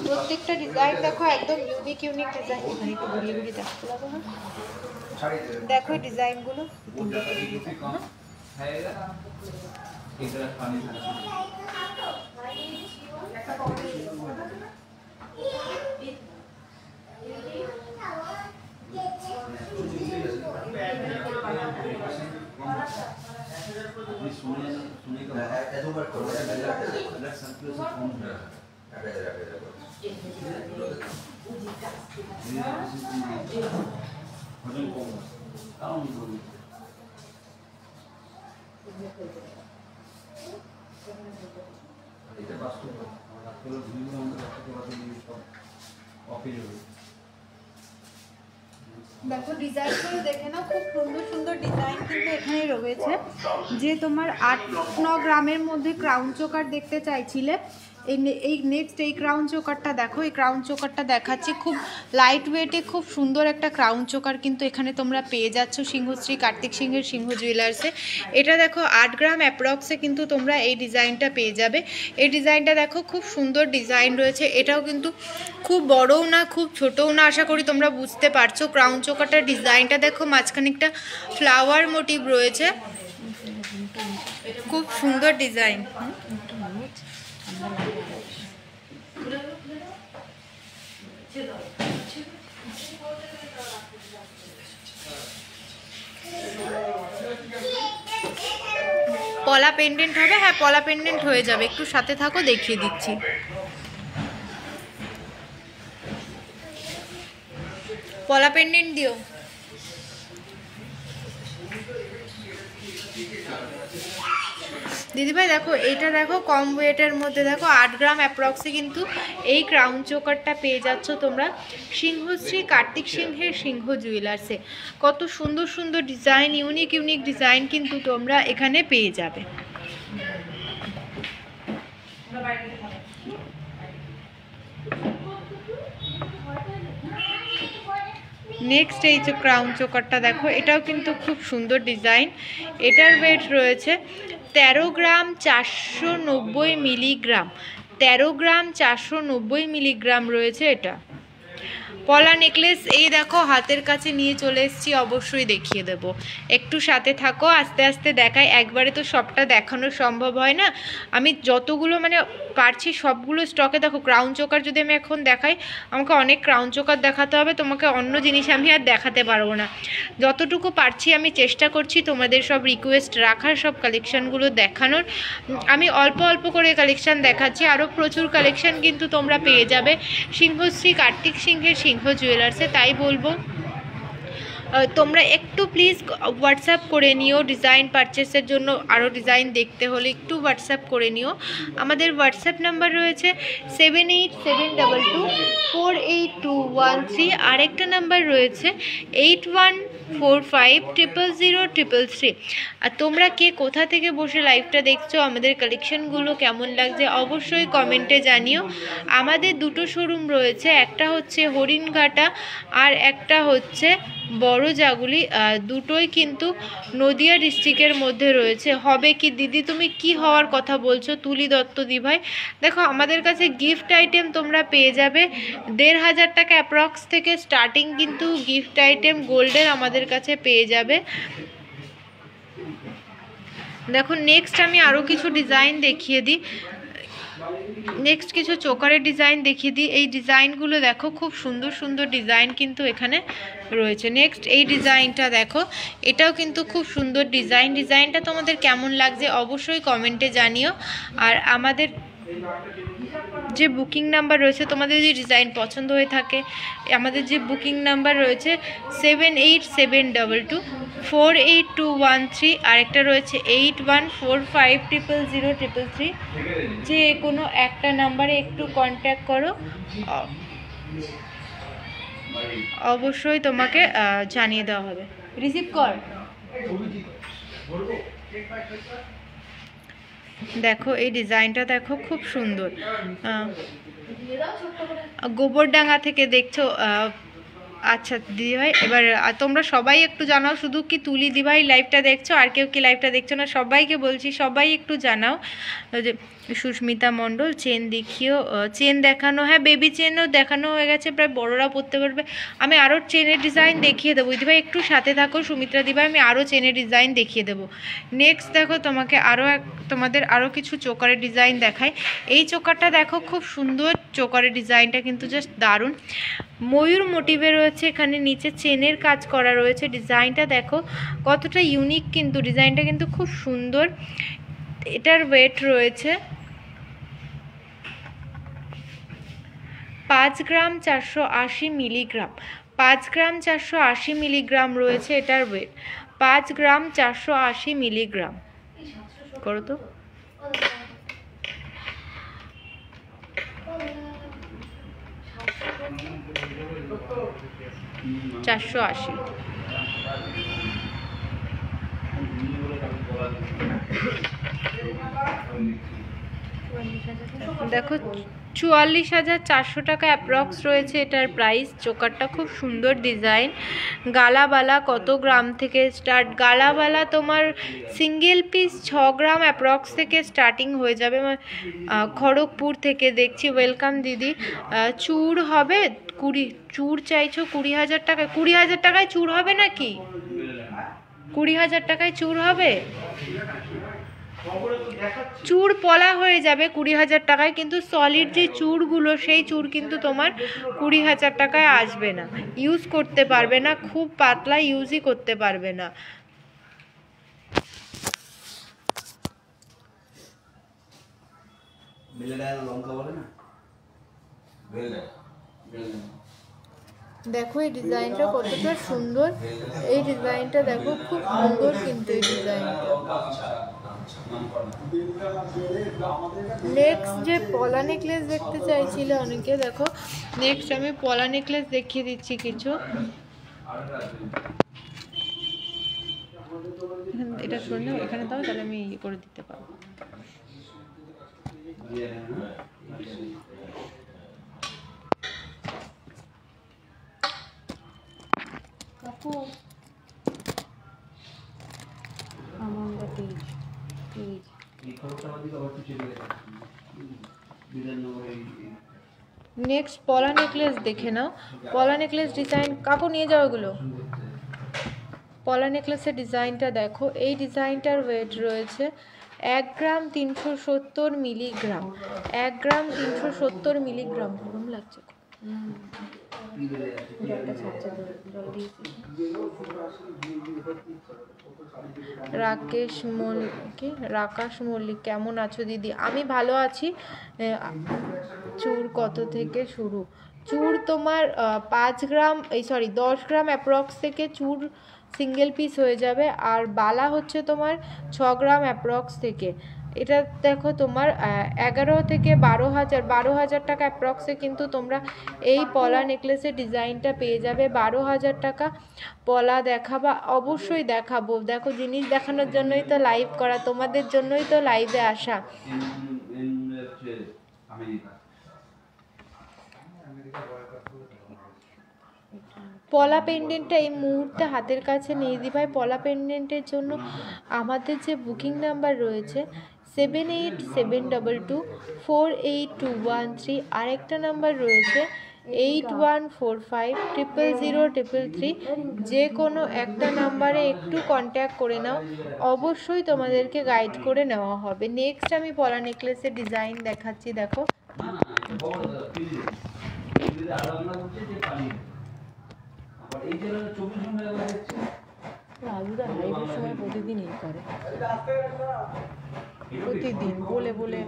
A: প্রত্যেকটা ডিজাইন দেখো একদম ইউনিক ইউনিক ডিজাইন। এখানে একটু ঘুরিয়ে ঘুরিয়ে দেখতে পাবো না? দেখো এই ডিজাইনগুলো। দেখো ডিজাইনগুলো দেখে নাও, খুব সুন্দর সুন্দর ডিজাইন কিন্তু এখানে রয়েছে। যে তোমার 8-9 গ্রামের মধ্যে ক্রাউন চোকার দেখতে চাইছিলে, এই নেক্সট এই ক্রাউন চোকারটা দেখো। এই ক্রাউন চোকারটা দেখাচ্ছি, খুব লাইট ওয়েটে খুব সুন্দর একটা ক্রাউন চোকার কিন্তু এখানে তোমরা পেয়ে যাচ্ছ সিংহশ্রী কার্তিক সিংহের সিংহ জুয়েলার্সে। এটা দেখো 8 গ্রাম অ্যাপ্রক্সে কিন্তু তোমরা এই ডিজাইনটা পেয়ে যাবে। এই ডিজাইনটা দেখো খুব সুন্দর ডিজাইন রয়েছে, এটাও কিন্তু খুব বড়ও না খুব ছোটও না, আশা করি তোমরা বুঝতে পারছো। ক্রাউন চোকারটার ডিজাইনটা দেখো, মাঝখানে একটা ফ্লাওয়ার মোটিভ রয়েছে, খুব সুন্দর ডিজাইন। পলা পেন্ডেন্ট হবে? হ্যাঁ পলা পেন্ডেন্ট হয়ে যাবে, একটু সাথে থাকো দেখিয়ে দিচ্ছি। পলা পেন্ডেন্ট দিও। দিদিভাই দেখো এইটা দেখো কম ওয়েটের মধ্যে, দেখো 8 গ্রাম অ্যাপ্রক্সে কিন্তু এই ক্রাউন চোকারটা পেয়ে যাচ্ছ তোমরা সিংহশ্রী কার্তিক সিংহের সিংহ জুয়েলার্সে। কত সুন্দর সুন্দর ডিজাইন, ইউনিক ইউনিক ডিজাইন কিন্তু তোমরা এখানে পেয়ে যাবে। নেক্সট এই যে ক্রাউন চোকারটা দেখো, এটাও কিন্তু খুব সুন্দর ডিজাইন। এটার ওয়েট রয়েছে 13 গ্রাম 490 মিলিগ্রাম। 13 গ্রাম 490 মিলিগ্রাম রয়েছে এটা। পলা নেকলেস এই দেখো হাতের কাছে নিয়ে চলে এসেছি, অবশ্যই দেখিয়ে দেব, একটু সাথে থাকো, আস্তে আস্তে দেখাই, একবারে তো সবটা দেখানো সম্ভব হয় না। আমি যতগুলো মানে পারছি সবগুলো স্টকে দেখো। ক্রাউন চোকার যদি আমি এখন দেখাই, আমাকে অনেক ক্রাউন চোকার দেখাতে হবে, তোমাকে অন্য জিনিস আমি আর দেখাতে পারবো না। যতটুকু পারছি আমি চেষ্টা করছি তোমাদের সব রিকোয়েস্ট রাখার, সব কালেকশানগুলো দেখানোর। আমি অল্প অল্প করে কালেকশান দেখাচ্ছি, আরও প্রচুর কালেকশান কিন্তু তোমরা পেয়ে যাবে সিংহশ্রী কার্তিক সিংহের সিংহ জুয়েলার্সে। তাই বলবো তোমরা একটু প্লিজ হোয়াটসঅ্যাপ করে নিও, ডিজাইন পারচেসের জন্য আরও ডিজাইন দেখতে হলে একটু হোয়াটসঅ্যাপ করে নিও। আমাদের হোয়াটসঅ্যাপ নাম্বার রয়েছে 7872248213, আরেকটা নাম্বার রয়েছে 8145000033। আর তোমরা কে কোথা থেকে বসে লাইভটা দেখছো, আমাদের কালেকশনগুলো কেমন লাগছে অবশ্যই কমেন্টে জানিও। আমাদের দুটো শোরুম রয়েছে, একটা হচ্ছে হরিণঘাটা আর একটা হচ্ছে বড় জাগুলি, দুটোই কিন্তু নদিয়া ডিস্ট্রিক্টের মধ্যে রয়েছে। হবে কি দিদি, তুমি কি হওয়ার কথা বলছো? তুলি দত্ত দিভাই, দেখো আমাদের কাছে গিফট আইটেম তোমরা পেয়ে যাবে 1500 টাকা অ্যাপ্রক্স থেকে স্টার্টিং, কিন্তু গিফট আইটেম গোল্ডের আমাদের কাছে পেয়ে যাবে। দেখো নেক্সট আমি আরও কিছু ডিজাইন দেখিয়ে দিই, নেক্সট কিছু চোকারের ডিজাইন দেখিয়ে দিই। এই ডিজাইনগুলো দেখো, খুব সুন্দর সুন্দর ডিজাইন কিন্তু এখানে রয়েছে। নেক্সট এই ডিজাইনটা দেখো, এটাও কিন্তু খুব সুন্দর ডিজাইন। ডিজাইনটা তোমাদের কেমন লাগছে অবশ্যই কমেন্টে জানিও। আর আমাদের যে বুকিং নাম্বার রয়েছে, তোমাদের যদি ডিজাইন পছন্দ হয়ে থাকে, আমাদের যে বুকিং নাম্বার রয়েছে 7872248213, আরেকটা রয়েছে 8145000033। যে কোনো একটা নাম্বারে একটু কন্ট্যাক্ট করো, অবশ্যই তোমাকে জানিয়ে দেওয়া হবে। রিসিভ কর। দেখো এই ডিজাইনটা দেখো, খুব সুন্দর। গোবরডাঙ্গা থেকে দেখছো, আচ্ছা দিদিভাই, এবার তোমরা সবাই একটু জানাও, শুধু কি তুলি দিভাই লাইভটা দেখছো আর কেউ কি লাইভটা দেখছো না? সবাইকে বলছি সবাই একটু জানাও। যে সুস্মিতা মণ্ডল, চেন দেখিও, চেন দেখানো, হ্যাঁ বেবি চেনও দেখানো হয়ে গেছে, প্রায় বড়রা পরতে পারবে। আমি আরও চেনের ডিজাইন দেখিয়ে দেবো দিদিভাই, একটু সাথে থাকো সুমিত্রা দিভাই, আমি আরও চেনের ডিজাইন দেখিয়ে দেবো। নেক্সট দেখো তোমাকে তোমাদের আরও কিছু চোকারের ডিজাইন দেখাই। এই চোকারটা দেখো, খুব সুন্দর চোকারের ডিজাইনটা কিন্তু জাস্ট দারুণ, ময়ূর মোটিভে রয়েছে, এখানে নিচে চেনের কাজ করা রয়েছে। ডিজাইনটা দেখো কতটা ইউনিক, কিন্তু ডিজাইনটা কিন্তু খুব সুন্দর। এটার ওয়েট রয়েছে 5 গ্রাম 480 মিলিগ্রাম, 5 গ্রাম 480 মিলিগ্রাম রয়েছে এটার ওয়েট, 5 গ্রাম 480 মিলিগ্রাম। করো তো, 480। দেখো 44,400 টাকা অ্যাপ্রক্স রয়েছে এটার প্রাইস। চোকারটা খুব সুন্দর ডিজাইন। গালাবালা কত গ্রাম থেকে স্টার্ট? গালাবালা তোমার সিঙ্গেল পিস 6 গ্রাম অ্যাপ্রক্স থেকে স্টার্টিং হয়ে যাবে। খড়গপুর থেকে দেখছি, ওয়েলকাম দিদি। চূড় হবে 20, চূড় চাইছো 20,000 টাকায়? 20,000 টাকায় চূড় হবে নাকি? 20,000 টাকায় চূড় হবে? চূড় পলা হয়ে যাবে 20,000 টাকায়, কিন্তু সলিড যে চূড়গুলো সেই চূড় কিন্তু তোমার 20,000 টাকায় আসবে না, ইউজ করতে পারবে না, খুব পাতলা, ইউজই করতে পারবে না। দেখো এই ডিজাইনটা কতটা সুন্দর, এই ডিজাইনটা দেখো খুব সুন্দর, কিন্তু এই ডিজাইনটা। নেক্সট যে পলা নেকলেস দেখতে চাইছিলে অনেকে, দেখো নেক্সট আমি পলা নেকলেস দেখিয়ে দিচ্ছি কিছু। এটা শুনে এখানে দাও, তাহলে আমি ইয়ে করে দিতে পারবো। নেক্সট পলা নেকলেস দেখে নাও। পলা নেকলেস ডিজাইন কাকু নিয়ে যাও এগুলো। পলা নেকলেসের ডিজাইনটা দেখো, এই ডিজাইনটার ওয়েট রয়েছে 1 গ্রাম 370 মিলিগ্রাম। 1 গ্রাম 370 মিলিগ্রাম। গরম লাগছে। রাকেশ মল্লিক কেমন আছো দিদি? আমি ভালো আছি। চুর কত থেকে শুরু? চুর তোমার 5 গ্রাম 10 গ্রাম অ্যাপ্রক্স থেকে চুর সিঙ্গেল পিস হয়ে যাবে। আর বালা হচ্ছে তোমার 6 গ্রাম অ্যাপ্রক্স থেকে। এটা দেখো তোমার 11 থেকে 12,000 টাকা অ্যাপ্রক্সে কিন্তু তোমরা এই পলা নেকলেসের ডিজাইনটা পেয়ে যাবে। 12,000 টাকা। পলা দেখাবা? অবশ্যই দেখাবো। দেখো জিনিস দেখানোর জন্যই তো লাইভ করা, তোমাদের জন্যই তো লাইভে আসা। পলা পেন্ডেন্টটা এই মুহূর্তে হাতের কাছে নেই দি ভাই। পলা পেন্ডেন্টের জন্য আমাদের যে বুকিং নাম্বার রয়েছে 7872248213, আরেকটা নাম্বার রয়েছে 8145000333। যে কোনো একটা নাম্বারে একটু কন্ট্যাক্ট করে নাও, অবশ্যই তোমাদেরকে গাইড করে নেওয়া হবে। নেক্সট আমি পলা নেকলেসের ডিজাইন দেখাচ্ছি। দেখো প্রতিদিন এই করে, প্রতিদিন বলে বলে।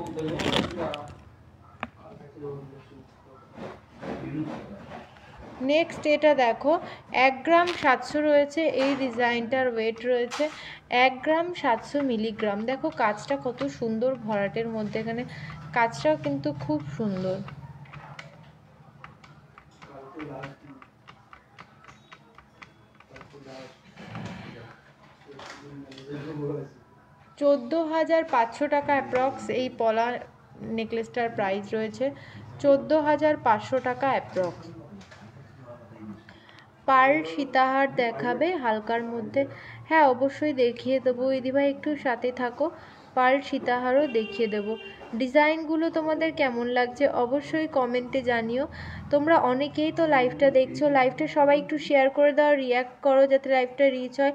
A: নেক্সট এটা দেখো 1 গ্রাম 700 রয়েছে। এই ডিজাইনটার ওয়েট রয়েছে 1 গ্রাম 700 মিলিগ্রাম। দেখো কাজটা কত সুন্দর ভরাটের মধ্যে, এখানে কাজটাও কিন্তু খুব সুন্দর। $14,500 টাকা অ্যাপ্রক্স এই পলা নেকলেসটার প্রাইস রয়েছে। 14,500 টাকা অ্যাপ্রক্স। পার্ল সীতাহার দেখাবে হালকার মধ্যে? হ্যাঁ অবশ্যই দেখিয়ে দেবো দিদিভাই, একটু সাথে থাকো। পার্ল সীতাহারও দেখিয়ে দেবো। ডিজাইনগুলো তোমাদের কেমন লাগছে অবশ্যই কমেন্টে জানিও। তোমরা অনেকেই তো লাইভটা দেখছো, লাইভটা সবাই একটু শেয়ার করে দাও, রিয়াক্ট করো যাতে লাইভটা রিচ হয়।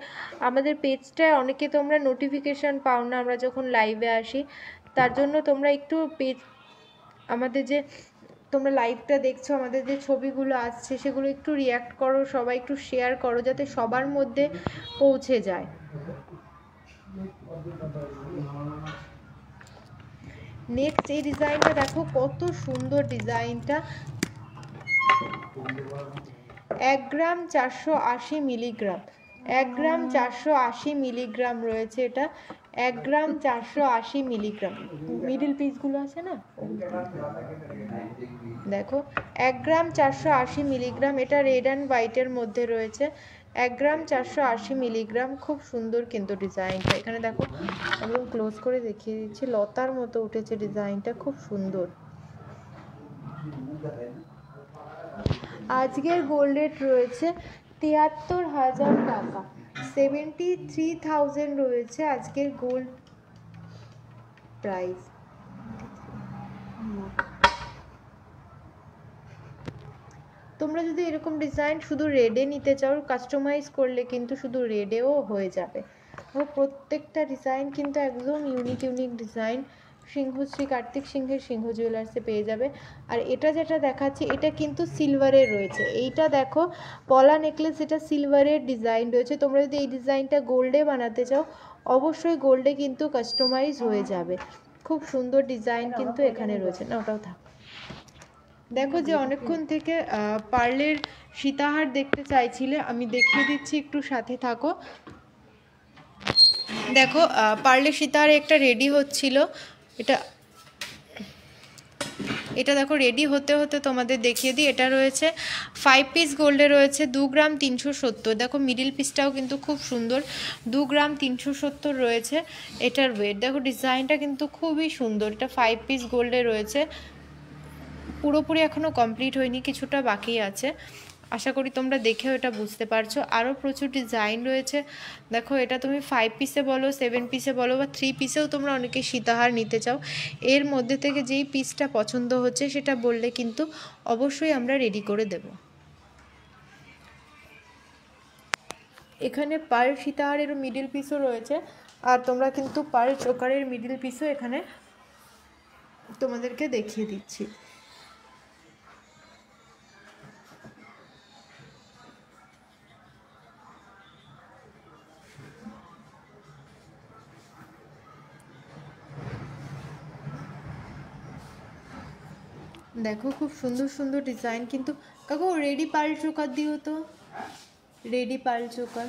A: আমাদের পেজটায় অনেকে তোমরা নোটিফিকেশান পাও না আমরা যখন লাইভে আসি, তার জন্য তোমরা একটু পেজ আমাদের যে তোমরা লাইভটা দেখছো, আমাদের যে ছবিগুলো আসছে সেগুলো একটু রিয়াক্ট করো, সবাই একটু শেয়ার করো যাতে সবার মধ্যে পৌঁছে যায়। নেক্সট এই ডিজাইনটা দেখো কত সুন্দর ডিজাইনটা। 1 গ্রাম 480 মিলিগ্রাম। 1 গ্রাম 480 মিলিগ্রাম রয়েছে এটা। 1 গ্রাম 480 মিলিগ্রাম। মিডিল পিসগুলো আছে না, দেখো 1 গ্রাম 480 মিলিগ্রাম। এটা রেড অ্যান্ড হোয়াইটের মধ্যে রয়েছে। 1 গ্রাম 480 মিলিগ্রাম। খুব সুন্দর কিন্তু ডিজাইনটা। এখানে দেখো একদম ক্লোজ করে দেখিয়ে দিচ্ছি, লতার মতো উঠেছে ডিজাইনটা, খুব সুন্দর। আজকের গোল্ড রেট রয়েছে 73,000 টাকা। 73,000 রয়েছে আজকের গোল্ড প্রাইস। তোমরা যদি এরকম ডিজাইন শুধু রেডে নিতে চাও, কাস্টমাইজ করলে কিন্তু শুধু রেডেও হয়ে যাবে। প্রত্যেকটা ডিজাইন কিন্তু একদম ইউনিক ডিজাইন। সিংহশ্রী কার্তিক সিংহের সিংহ জুয়েলার্সে পেয়ে যাবে। আর এটা যেটা দেখাচ্ছি এটা কিন্তু সিলভারের রয়েছে। এইটা দেখো পলা নেকলেস, এটা সিলভারের ডিজাইন রয়েছে। তোমরা যদি এই ডিজাইনটা গোল্ডে বানাতে চাও অবশ্যই গোল্ডে কিন্তু কাস্টমাইজ হয়ে যাবে। খুব সুন্দর ডিজাইন কিন্তু এখানে রয়েছে না, ওটাও থাক। দেখো যে অনেকক্ষণ থেকে পার্লের সীতাহার দেখতে চাইছিলে, আমি দেখিয়ে দিচ্ছি, একটু সাথে থাকো। দেখো পার্লের সীতাহার একটা রেডি হচ্ছিল, এটা দেখো রেডি হতে হতে তোমাদের দেখিয়ে দিই। এটা রয়েছে 5 পিস গোল্ডে রয়েছে 2 গ্রাম 370। দেখো মিডিল পিসটাও কিন্তু খুব সুন্দর, 2 গ্রাম 370 রয়েছে এটার ওয়েট। দেখো ডিজাইনটা কিন্তু খুবই সুন্দর। এটা 5 পিস গোল্ডে রয়েছে, পুরোপুরি এখনও কমপ্লিট হয়নি, কিছুটা বাকি আছে। আশা করি তোমরা দেখেও এটা বুঝতে পারছো। আরও প্রচুর ডিজাইন রয়েছে। দেখো এটা তুমি 5 পিসে বলো, 7 পিসে বলো বা 3 পিসেও তোমরা অনেকে সীতাহার নিতে চাও। এর মধ্যে থেকে যেই পিসটা পছন্দ হচ্ছে সেটা বললে কিন্তু অবশ্যই আমরা রেডি করে দেব। এখানে পার্ল সীতাহারের মিডিল পিসও রয়েছে, আর তোমরা কিন্তু পার্ল চোকারের মিডিল পিসও এখানে তোমাদেরকে দেখিয়ে দিচ্ছি। দেখো খুব সুন্দর সুন্দর ডিজাইন, কিন্তু কাকু রেডি পার্ল চোকার দিও তো, রেডি পার্ল চোকার।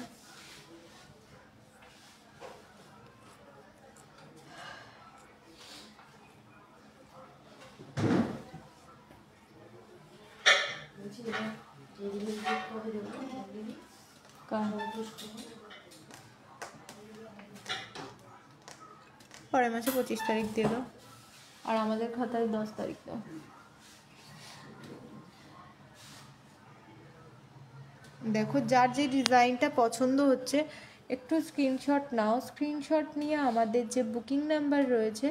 A: পরের মাসে 25 তারিখ দিয়ে দাও, আর আমাদের খাতায় 10 তারিখ দাও। দেখো যার যে ডিজাইনটা পছন্দ হচ্ছে একটু স্ক্রিনশট নাও। স্ক্রিনশট নিয়ে আমাদের যে বুকিং নাম্বার রয়েছে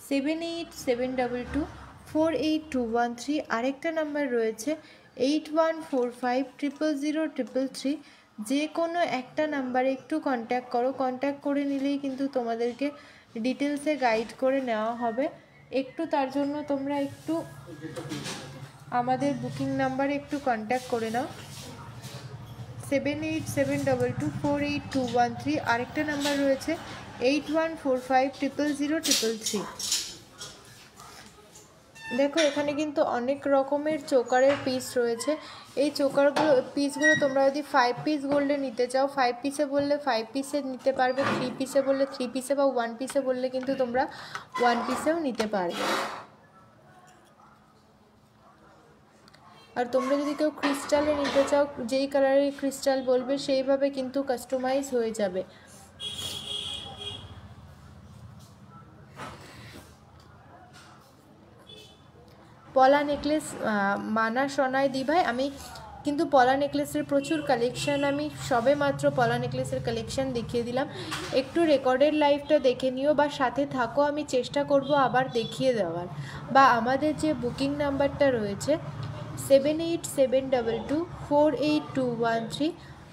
A: 7872248213, আরেকটা নাম্বার রয়েছে 8145000333, যে কোনো একটা নাম্বারে একটু কন্ট্যাক্ট করো। কন্ট্যাক্ট করে নিলেই কিন্তু তোমাদেরকে ডিটেলসে গাইড করে নেওয়া হবে। একটু তার জন্য তোমরা একটু আমাদের বুকিং নাম্বারে একটু কন্ট্যাক্ট করে নাও, 7872248213, আরেকটা নাম্বার রয়েছে 8145000333। দেখো এখানে কিন্তু অনেক রকমের চোকারের পিস রয়েছে। এই পিসগুলো তোমরা যদি 5 পিস গোল্ডে নিতে চাও 5 পিসে বললে 5 পিসে নিতে পারবে, 3 পিসে বললে 3 পিসে, বা 1 পিসে বললে কিন্তু তোমরা 1 পিসেও নিতে পারবে। আর তোমরা যদি কেউ ক্রিস্টালে নিতে চাও, যেই কালারের ক্রিস্টাল বলবে সেইভাবে কিন্তু কাস্টমাইজ হয়ে যাবে। পলা নেকলেস মানা সোনায় দিভাই, আমি কিন্তু পলা নেকলেসের প্রচুর কালেকশান, আমি সবে মাত্র পলা নেকলেসের কালেকশান দেখিয়ে দিলাম। একটু রেকর্ডেড লাইভটা দেখে নিও বা সাথে থাকো, আমি চেষ্টা করব আবার দেখিয়ে দেওয়ার। বা আমাদের যে বুকিং নাম্বারটা রয়েছে 7872248213,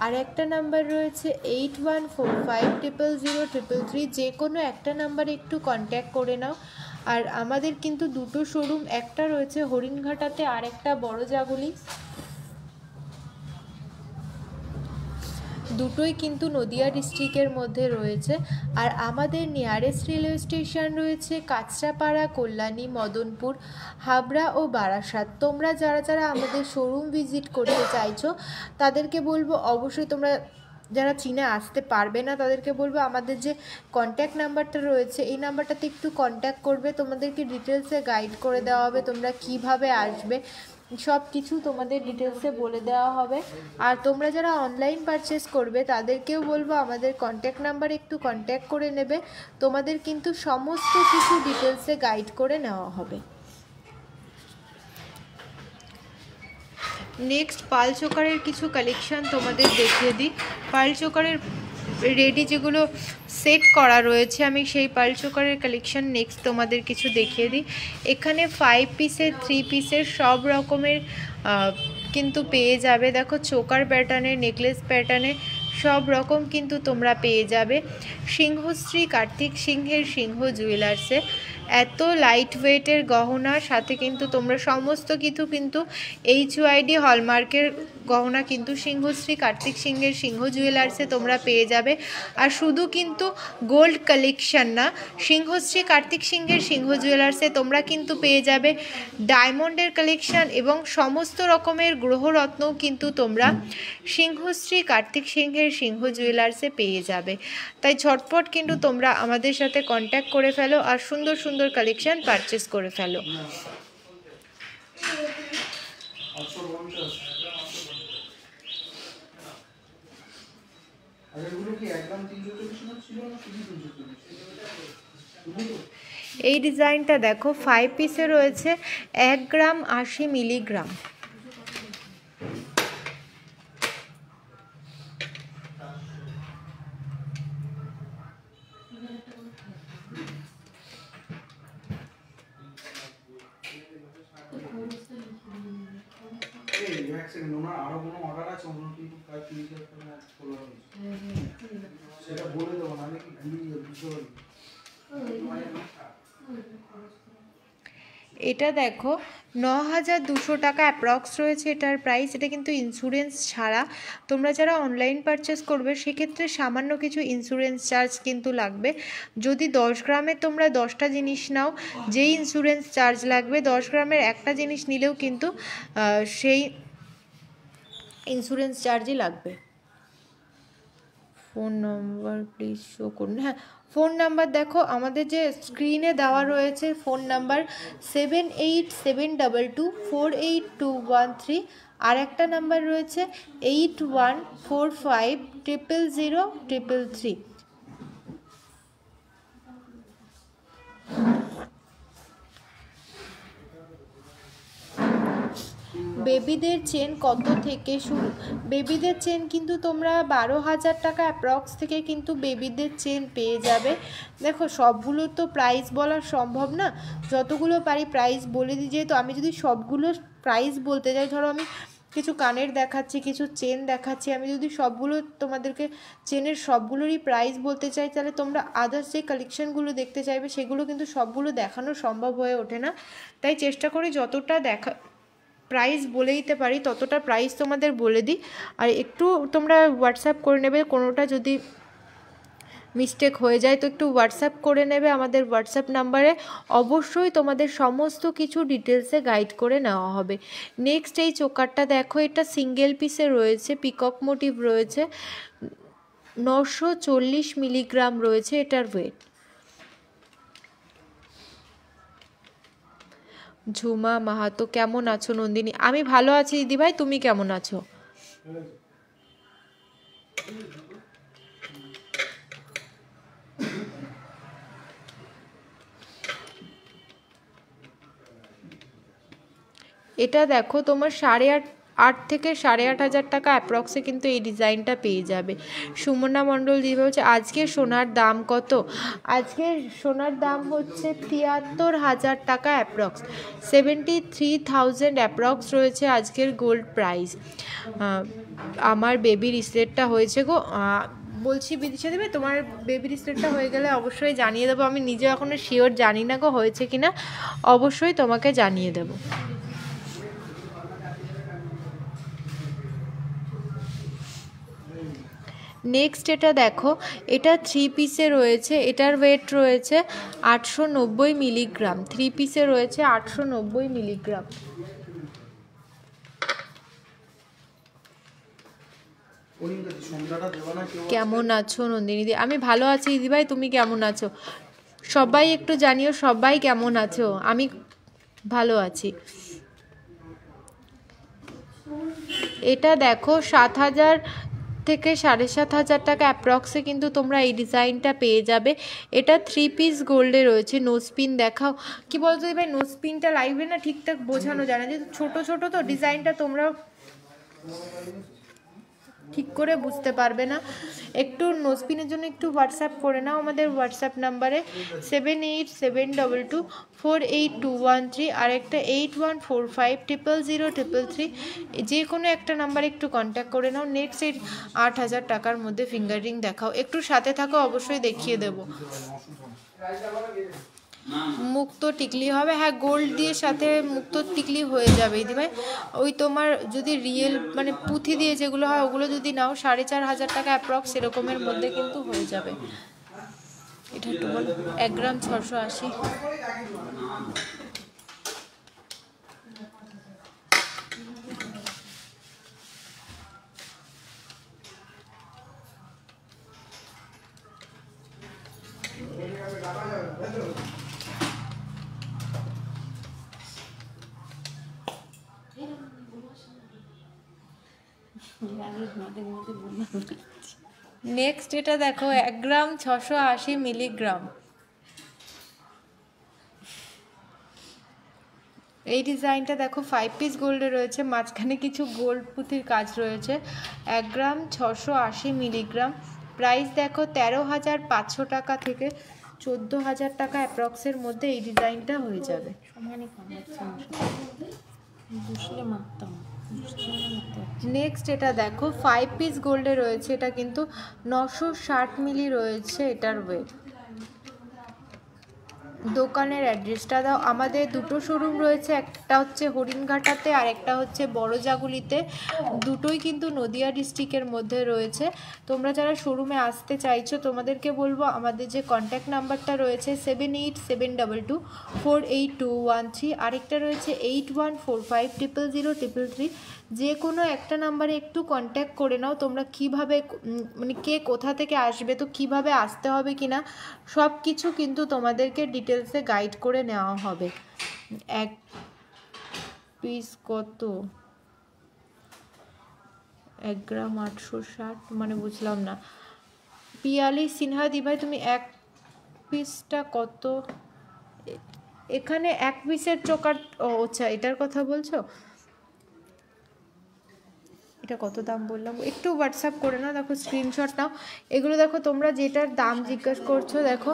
A: আর একটা নাম্বার রয়েছে 8145000333, যে কোনো একটা নাম্বারে একটু কন্ট্যাক্ট করে নাও। আর আমাদের কিন্তু দুটো শোরুম, একটা রয়েছে হরিণঘাটাতে আর একটা বড়জাগুলি, দুটোই কিন্তু নদিয়া ডিস্ট্রিক্টের মধ্যে রয়েছে। আর আমাদের নিয়ারেস্ট রেলওয়ে স্টেশন রয়েছে কাঁচরাপাড়া, কল্যাণী, মদনপুর, হাবড়া ও বারাসাত। তোমরা যারা আমাদের শোরুম ভিজিট করতে চাইছো তাদেরকে বলবো অবশ্যই, তোমরা যারা চীনে আসতে পারবে না তাদেরকে বলবো আমাদের যে কন্ট্যাক্ট নাম্বারটা রয়েছে এই নাম্বারটাতে একটু কন্ট্যাক্ট করবে, তোমাদেরকে ডিটেলসে গাইড করে দেওয়া হবে, তোমরা কিভাবে আসবে সব কিছু তোমাদের ডিটেলসে বলে দেওয়া হবে। আর তোমরা যারা অনলাইন পারচেস করবে তাদেরকেও বলবো আমাদের কন্ট্যাক্ট নাম্বারে একটু কন্ট্যাক্ট করে নেবে, তোমাদের কিন্তু সমস্ত কিছু ডিটেলসে গাইড করে নেওয়া হবে। নেক্সট পাল চোকারের কিছু কালেকশান তোমাদের দেখিয়ে দিই। পাল চোকারের রেডি যেগুলো সেট করা রয়েছে আমি সেই পাল চোকারের কালেকশান নেক্সট তোমাদের কিছু দেখিয়ে দিই। এখানে 5 পিসের 3 পিসের সব রকমের কিন্তু পেয়ে যাবে। দেখো চোকার প্যাটার্নে, নেকলেস প্যাটার্নে সব রকম কিন্তু তোমরা পেয়ে যাবে। সিংহশ্রী কার্তিক সিংহের সিংহ জুয়েলার্সে এত লাইট ওয়েটের গহনার সাথে কিন্তু তোমরা সমস্ত কিছু কিন্তু HYD হলমার্কের গহনা কিন্তু সিংহশ্রী কার্তিক সিংহের সিংহ জুয়েলার্সে তোমরা পেয়ে যাবে। আর শুধু কিন্তু গোল্ড কালেকশন না, সিংহশ্রী কার্তিক সিংহের সিংহ জুয়েলার্সে তোমরা কিন্তু পেয়ে যাবে ডায়মন্ডের কালেকশন এবং সমস্ত রকমের গ্রহরত্নও কিন্তু তোমরা সিংহশ্রী কার্তিক সিংহের সিংহ জুয়েলার্সে পেয়ে যাবে। তাই ঝটপট কিন্তু তোমরা আমাদের সাথে কন্ট্যাক্ট করে ফেলো আর সুন্দর সুন্দর কালেকশন পারচেস করে ফেলো। এই ডিজাইনটা দেখো 5 পিসে রয়েছে 1 গ্রাম 80 মিলিগ্রাম।
B: সেকেন্ড, ওনার আরো কোনো অর্ডার আছে? অন্য কিন্তু প্রায় 30,000 টাকা ফলো হয়েছে, সেটা বলে দেবো না, আমি কি ভুলিয়ে বুঝতে পারি।
A: এটা দেখো 9,200 টাকা অ্যাপ্রক্স রয়েছে এটার প্রাইস। এটা কিন্তু ইন্স্যুরেন্স ছাড়া। তোমরা যারা অনলাইন পারচেস করবে সেক্ষেত্রে সামান্য কিছু ইন্স্যুরেন্স চার্জ কিন্তু লাগবে। যদি 10 গ্রামে তোমরা 10টা জিনিস নাও, যেই ইন্স্যুরেন্স চার্জ লাগবে 10 গ্রামের একটা জিনিস নিলেও কিন্তু সেই ইন্স্যুরেন্স চার্জই লাগবে। ফোন নাম্বার প্লিজ শো করুন। হ্যাঁ, ফোন নাম্বার দেখো আমাদের যে স্ক্রিনে দেওয়া রয়েছে ফোন নাম্বার 7872248213, আর একটা নাম্বার রয়েছে 8145000333। বেবিদের চেন কত থেকে শুরু? বেবিদের চেন কিন্তু তোমরা 12,000 টাকা অ্যাপ্রক্স থেকে কিন্তু বেবিদের চেন পেয়ে যাবে। দেখো সবগুলো তো প্রাইস বলা সম্ভব না, যতগুলো পারি প্রাইস বলে দিই। যেহেতু আমি যদি সবগুলো প্রাইস বলতে যাই, ধরো আমি কিছু কানের দেখাচ্ছি, কিছু চেন দেখাচ্ছি, আমি যদি সবগুলো তোমাদেরকে চেনের সবগুলোরই প্রাইস বলতে চাই, তাহলে তোমরা আদার্স যে কালেকশানগুলো দেখতে চাইবে সেগুলো কিন্তু সবগুলো দেখানো সম্ভব হয়ে ওঠে না। তাই চেষ্টা করি যতটা প্রাইস বলে দিতে পারি ততটা প্রাইস তোমাদের বলে দিই। আর একটু তোমরা হোয়াটসঅ্যাপ করে নেবে, কোনোটা যদি মিস্টেক হয়ে যায় তো একটু হোয়াটসঅ্যাপ করে নেবে আমাদের হোয়াটসঅ্যাপ নাম্বারে। অবশ্যই তোমাদের সমস্ত কিছু ডিটেলসে গাইড করে নেওয়া হবে। নেক্সট এই চোকারটা দেখো, এটা সিঙ্গেল পিসে রয়েছে, পিকক মোটিভ রয়েছে, 940 মিলিগ্রাম রয়েছে এটার ওয়েট। ঝুমা মাহাতো, কেমন আছো নন্দিনী? আমি ভালো আছি দিদিভাই, তুমি কেমন আছো? এটা দেখো তোমার 8.5 থেকে 8.5 টাকা অ্যাপ্রক্সে কিন্তু এই ডিজাইনটা পেয়ে যাবে। সুমনা মণ্ডল দিদি বলছে আজকে সোনার দাম কত? আজকে সোনার দাম হচ্ছে 73,000 টাকা অ্যাপ্রক্স, 73,000 অ্যাপ্রক্স রয়েছে আজকের গোল্ড প্রাইস। আমার বেবি রিসলেটটা হয়েছে গো, বলছি বিদিশা দেবে তোমার বেবি রিসলেটটা হয়ে গেলে অবশ্যই জানিয়ে দেবো। আমি নিজে এখনও শিওর জানি না গো হয়েছে কিনা, অবশ্যই তোমাকে জানিয়ে দেবো। নেক্সট এটা দেখো, এটা 3 পিসে রয়েছে, এটার ওয়েট রয়েছে 890 মিলিগ্রাম। 3 পিসে রয়েছে 890 মিলিগ্রাম। কেমন আছো নন্দিনী দি? আমি ভালো আছি দিদিভাই, তুমি কেমন আছো? সবাই একটু জানিও সবাই কেমন আছো। আমি ভালো আছি। এটা দেখো 7,000 থেকে 7,500 টাকা অ্যাপ্রক্সে কিন্তু তোমরা এই ডিজাইনটা পেয়ে যাবে। এটা 3 পিস গোল্ডে রয়েছে। নোজপিন দেখাও। কি বলতো ভাই, নোজপিনটা লাইভে না ঠিকঠাক বোঝানো যায় না, যেহেতু ছোটো ছোটো তো ডিজাইনটা তোমরা ঠিক করে বুঝতে পারবে না। একটু নোজপিনের জন্য একটু হোয়াটসঅ্যাপ করে নাও আমাদের হোয়াটসঅ্যাপ নাম্বারে 7872482213, আর একটা 8145000333। যে কোনো একটা নাম্বারে একটু কন্ট্যাক্ট করে নাও। নেক্সট এই 8,000 টাকার মধ্যে ফিঙ্গার রিং দেখাও। একটু সাথে থাকো, অবশ্যই দেখিয়ে দেবো। মুক্তো টিকলি হবে, হ্যাঁ গোল্ড দিয়ে সাথে মুক্তো টিকলি হয়ে যাবে দিদিভাই। ওই তোমার যদি রিয়েল মানে পুঁথি দিয়ে যেগুলো হয় ওগুলো যদি নাও 4,500 টাকা অ্যাপ্রক্স এরকমের মধ্যে কিন্তু হয়ে যাবে। এটা একটু বল, 1 গ্রাম 680। নেক্সট এটা দেখো 1 গ্রাম 680 মিলিগ্রাম। এই ডিজাইনটা দেখো 5 পিস গোল্ডে রয়েছে, মাঝখানে কিছু গোল্ড পুঁথির কাজ রয়েছে। 1 গ্রাম 680 মিলিগ্রাম। প্রাইস দেখো 13,500 টাকা থেকে 14,000 টাকা অ্যাপ্রক্সের মধ্যে এই ডিজাইনটা হয়ে যাবে। নেক্সট এটা দেখো 5 পিস গোল্ডে রয়েছে, এটা কিন্তু 960 মিলি রয়েছে এটার ওয়েট। দোকানের অ্যাড্রেসটা দাও। আমাদের দুটো শোরুম রয়েছে, একটা হচ্ছে হরিণঘাটাতে আর একটা হচ্ছে বড়জাগুলিতে, দুটোই কিন্তু নদিয়া ডিস্ট্রিক্টের মধ্যে রয়েছে। তোমরা যারা শোরুমে আসতে চাইছো তোমাদেরকে বলবো আমাদের যে কন্ট্যাক্ট নাম্বারটা রয়েছে 7872248213, আরেকটা রয়েছে 8145000033। যে কোনো একটা নাম্বারে একটু কন্ট্যাক্ট করে নাও তোমরা, কিভাবে মানে কে কোথা থেকে আসবে, তো কিভাবে আসতে হবে কিনা সব কিছু কিন্তু তোমাদেরকে ডিটেলসে গাইড করে নেওয়া হবে। এক পিস কত? 1 গ্রাম 860, মানে বুঝলাম না। পিয়ালি সিনহা দি ভাই তুমি এক পিসটা কত? এখানে এক পিসের চোকার, ও আচ্ছা এটার কথা বলছো, এটা কত দাম বললাম একটু হোয়াটসঅ্যাপ করে নাও, দেখো স্ক্রিনশট নাও। এগুলো দেখো তোমরা যেটার দাম জিজ্ঞাসা করছো, দেখো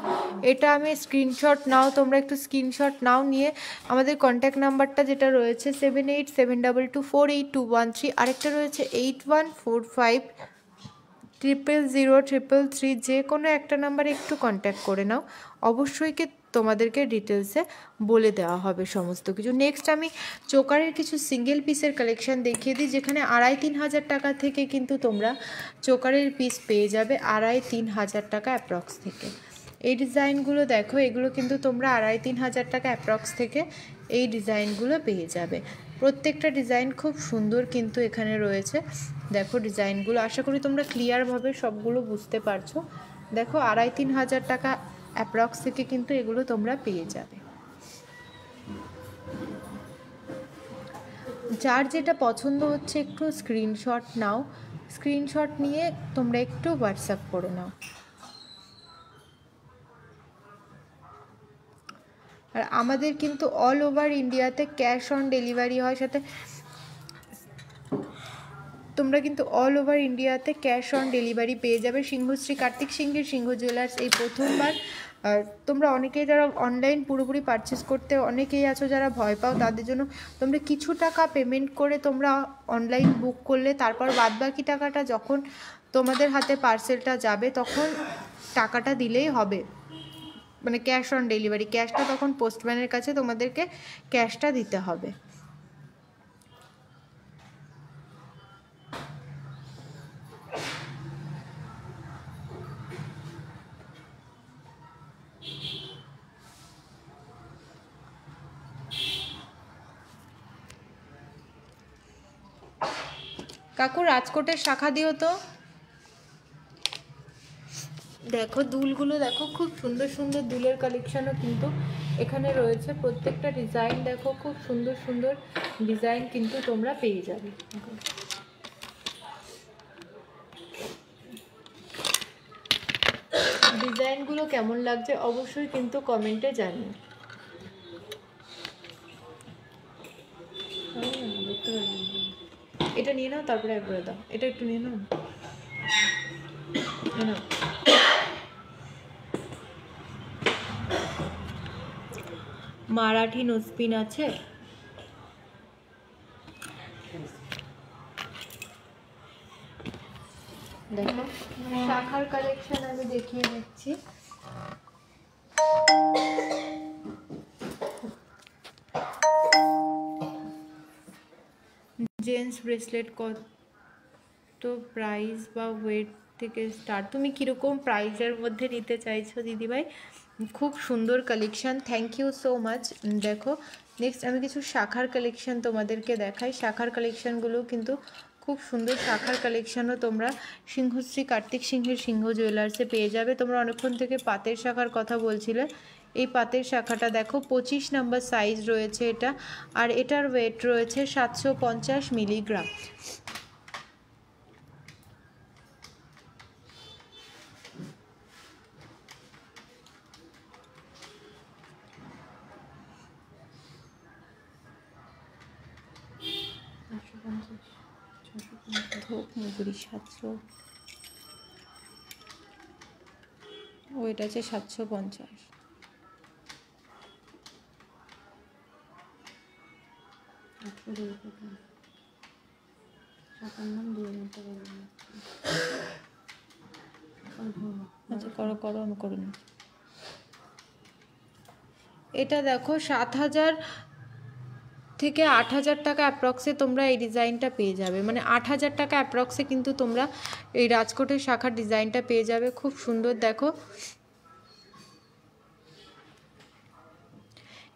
A: এটা আমি স্ক্রিনশট নাও, তোমরা একটু স্ক্রিনশট নাও, নিয়ে আমাদের কন্ট্যাক্ট নাম্বারটা যেটা রয়েছে 7872248213, আরেকটা রয়েছে 8145000033, যে কোনো একটা নাম্বারে একটু কন্ট্যাক্ট করে নাও, অবশ্যই কি তোমাদেরকে ডিটেলসে বলে দেওয়া হবে সমস্ত কিছু। নেক্সট আমি চোকারের কিছু সিঙ্গেল পিসের কালেকশন দেখিয়ে দিই, যেখানে 2,500-3,000 টাকা থেকে কিন্তু তোমরা চোকারের পিস পেয়ে যাবে, 2,500-3,000 টাকা অ্যাপ্রক্স থেকে। এই ডিজাইনগুলো দেখো, এগুলো কিন্তু তোমরা 2,500-3,000 টাকা অ্যাপ্রক্স থেকে এই ডিজাইনগুলো পেয়ে যাবে। প্রত্যেকটা ডিজাইন খুব সুন্দর কিন্তু এখানে রয়েছে। দেখো ডিজাইনগুলো, আশা করি তোমরা ক্লিয়ারভাবে সবগুলো বুঝতে পারছো। দেখো 2,500-3,000 টাকা অ্যাপ্রক্স থেকে কিন্তু এগুলো তোমরা পেয়ে যাবে। যার যেটা পছন্দ হচ্ছে একটু স্ক্রিনশট নাও, স্ক্রিনশট নিয়ে তোমরা একটু হোয়াটসঅ্যাপ করে নাও। আর আমাদের কিন্তু অল ওভার ইন্ডিয়াতে ক্যাশ অন ডেলিভারি হয়, সাথে তোমরা কিন্তু অল ওভার ইন্ডিয়াতে ক্যাশ অন ডেলিভারি পেয়ে যাবে। সিংহশ্রী কার্তিক সিংহের সিংহ জুয়েলার্স এই প্রথমবার। আর তোমরা অনেকেই যারা অনলাইন পুরোপুরি পারচেস করতে অনেকেই আছো যারা ভয় পাও, তাদের জন্য তোমরা কিছু টাকা পেমেন্ট করে তোমরা অনলাইন বুক করলে তারপর বাদবাকি টাকাটা যখন তোমাদের হাতে পার্সেলটা যাবে তখন টাকাটা দিলেই হবে, মানে ক্যাশ অন ডেলিভারি। ক্যাশটা তখন পোস্টম্যানের কাছে তোমাদেরকে ক্যাশটা দিতে হবে। কাকু রাজকোটের শাখা দিও তো। দেখো দুলগুলো দেখো, খুব সুন্দর সুন্দর দুলের কালেকশনও কিন্তু এখানে রয়েছে। প্রত্যেকটা ডিজাইন দেখো, খুব সুন্দর সুন্দর ডিজাইন কিন্তু তোমরা পেয়ে যাবে। ডিজাইনগুলো কেমন লাগছে অবশ্যই কিন্তু কমেন্টে জানিও। এটা নিয়ে নাও, তারপরে একবারে দাও, এটা একটু নিয়ে নাও। মারাঠি নোজপিন আছে, দেখো শাখার কালেকশন আমি দেখিয়ে দিচ্ছি। জেন্টস ব্রেসলেট কত প্রাইস বা ওয়েট থেকে স্টার্ট, তুমি কীরকম প্রাইসের মধ্যে নিতে চাইছো দিদিভাই? খুব সুন্দর collection, thank you so much. দেখো নেক্সট আমি কিছু শাখার কালেকশান তোমাদেরকে দেখাই। শাখার কালেকশানগুলো কিন্তু খুব সুন্দর। শাখার কালেকশানও তোমরা সিংহশ্রী কার্তিক সিংহের সিংহ জুয়েলার্সে পেয়ে যাবে। তোমরা অনেকক্ষণ থেকে পাতের শাখার কথা বলছিলে, এই পাতের শাখাটা দেখো 25 নম্বর সাইজ রয়েছে এটা, আর এটার ওয়েট রয়েছে 750 মিলিগ্রাম। ধূপ মুগুরি 700, ওইটা আছে 750। আচ্ছা করো করো, আমি করে নিচ্ছি। এটা দেখো 7,000 থেকে 8,000 টাকা অ্যাপ্রক্সে তোমরা এই ডিজাইনটা পেয়ে যাবে, মানে 8,000 টাকা অ্যাপ্রক্সে কিন্তু তোমরা এই রাজকোটের শাখার ডিজাইনটা পেয়ে যাবে। খুব সুন্দর দেখো,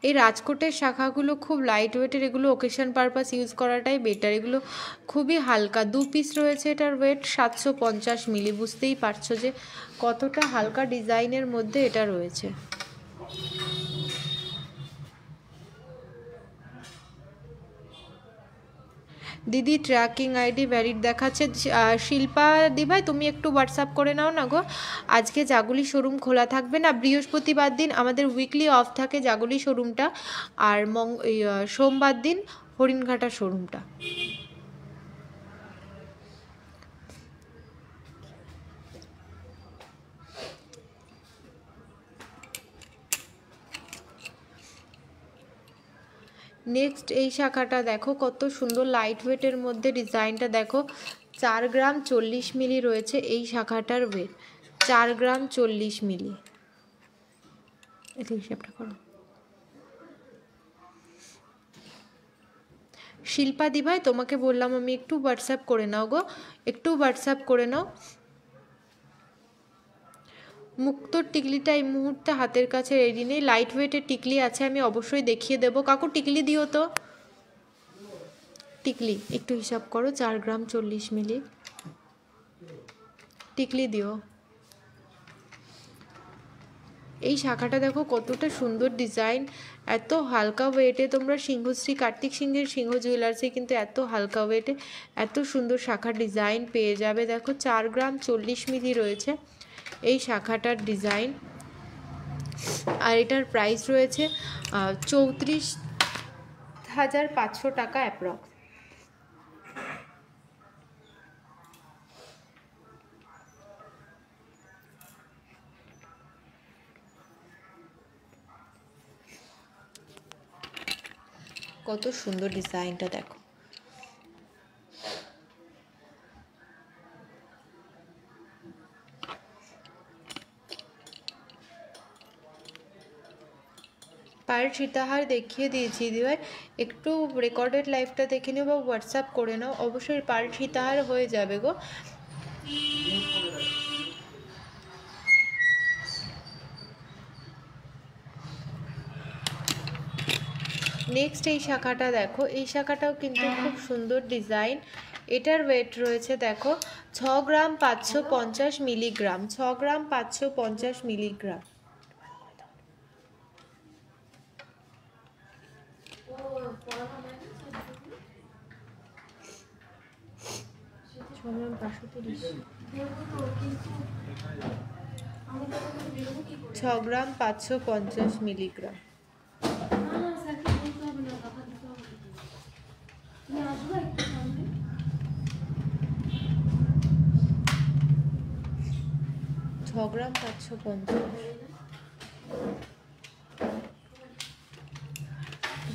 A: এই রাজকোটের শাখাগুলো খুব লাইট ওয়েটের, এগুলো ওকেশন পারপাস ইউজ করাটাই বেটার। এগুলো খুবই হালকা, 2 পিস রয়েছে, এটার ওয়েট 750 মিলি। বুঝতেই পারছো যে কতটা হালকা ডিজাইনের মধ্যে এটা রয়েছে। দিদি ট্র্যাকিং আইডি ভ্যালিড দেখাচ্ছে। শিল্পা দি ভাই তুমি একটু হোয়াটসঅ্যাপ করে নাও না গো। আজকে জাগুলি শোরুম খোলা থাকবে না, বৃহস্পতিবার দিন আমাদের উইকলি অফ থাকে জাগুলি শোরুমটা, আর সোমবার দিন হরিণঘাটা শোরুমটা। নেক্সট এই শাখাটা দেখো কত সুন্দর লাইট ওয়েটের মধ্যে, ডিজাইনটা দেখো। 4 গ্রাম 40 মিলি রয়েছে এই শাখাটার ওয়েট, 4 গ্রাম 40 মিলি। এটা হিসাবটা করো। শিল্পা দি ভাই তোমাকে বললাম আমি একটু হোয়াটসঅ্যাপ করে নাও গো, একটু হোয়াটসঅ্যাপ করে নাও। মুক্তোর টিকলিটা এই মুহূর্তে হাতের কাছে রেডি নেই, লাইট ওয়েটের টিকলি আছে, আমি অবশ্যই দেখিয়ে দেবো। কাকু টিকলি দিও তো, টিকলি একটু হিসাব করো, 4 গ্রাম 40 মিলি টিকলি দিও। এই শাখাটা দেখো কতটা সুন্দর ডিজাইন, এত হালকা ওয়েটে। তোমরা সিংহশ্রী কার্তিক সিংহের সিংহ জুয়েলার্সে কিন্তু এত হালকা ওয়েটে এত সুন্দর শাখার ডিজাইন পেয়ে যাবে। দেখো 4 গ্রাম 40 মিলি রয়েছে এই শাখাটার ডিজাইন, আর এটার প্রাইস রয়েছে 34,500 টাকা অ্যাপ্রক্স। কত সুন্দর ডিজাইনটা দেখো। পায়ের সীতাহার দেখিয়ে দিয়েছি দিদিভাই, একটু রেকর্ডেড লাইভটা দেখে নিও বা হোয়াটসঅ্যাপ করে নাও, অবশ্যই পায়ের সীতাহার হয়ে যাবে গো। নেক্সট এই শাখাটা দেখো, এই শাখাটাও কিন্তু খুব সুন্দর ডিজাইন। এটার ওয়েট রয়েছে দেখো 6 গ্রাম 550 মিলিগ্রাম, 6 গ্রাম 550 মিলিগ্রাম। ছ গ্রাম 550 মিলিগ্রাম। গ্রাম 550।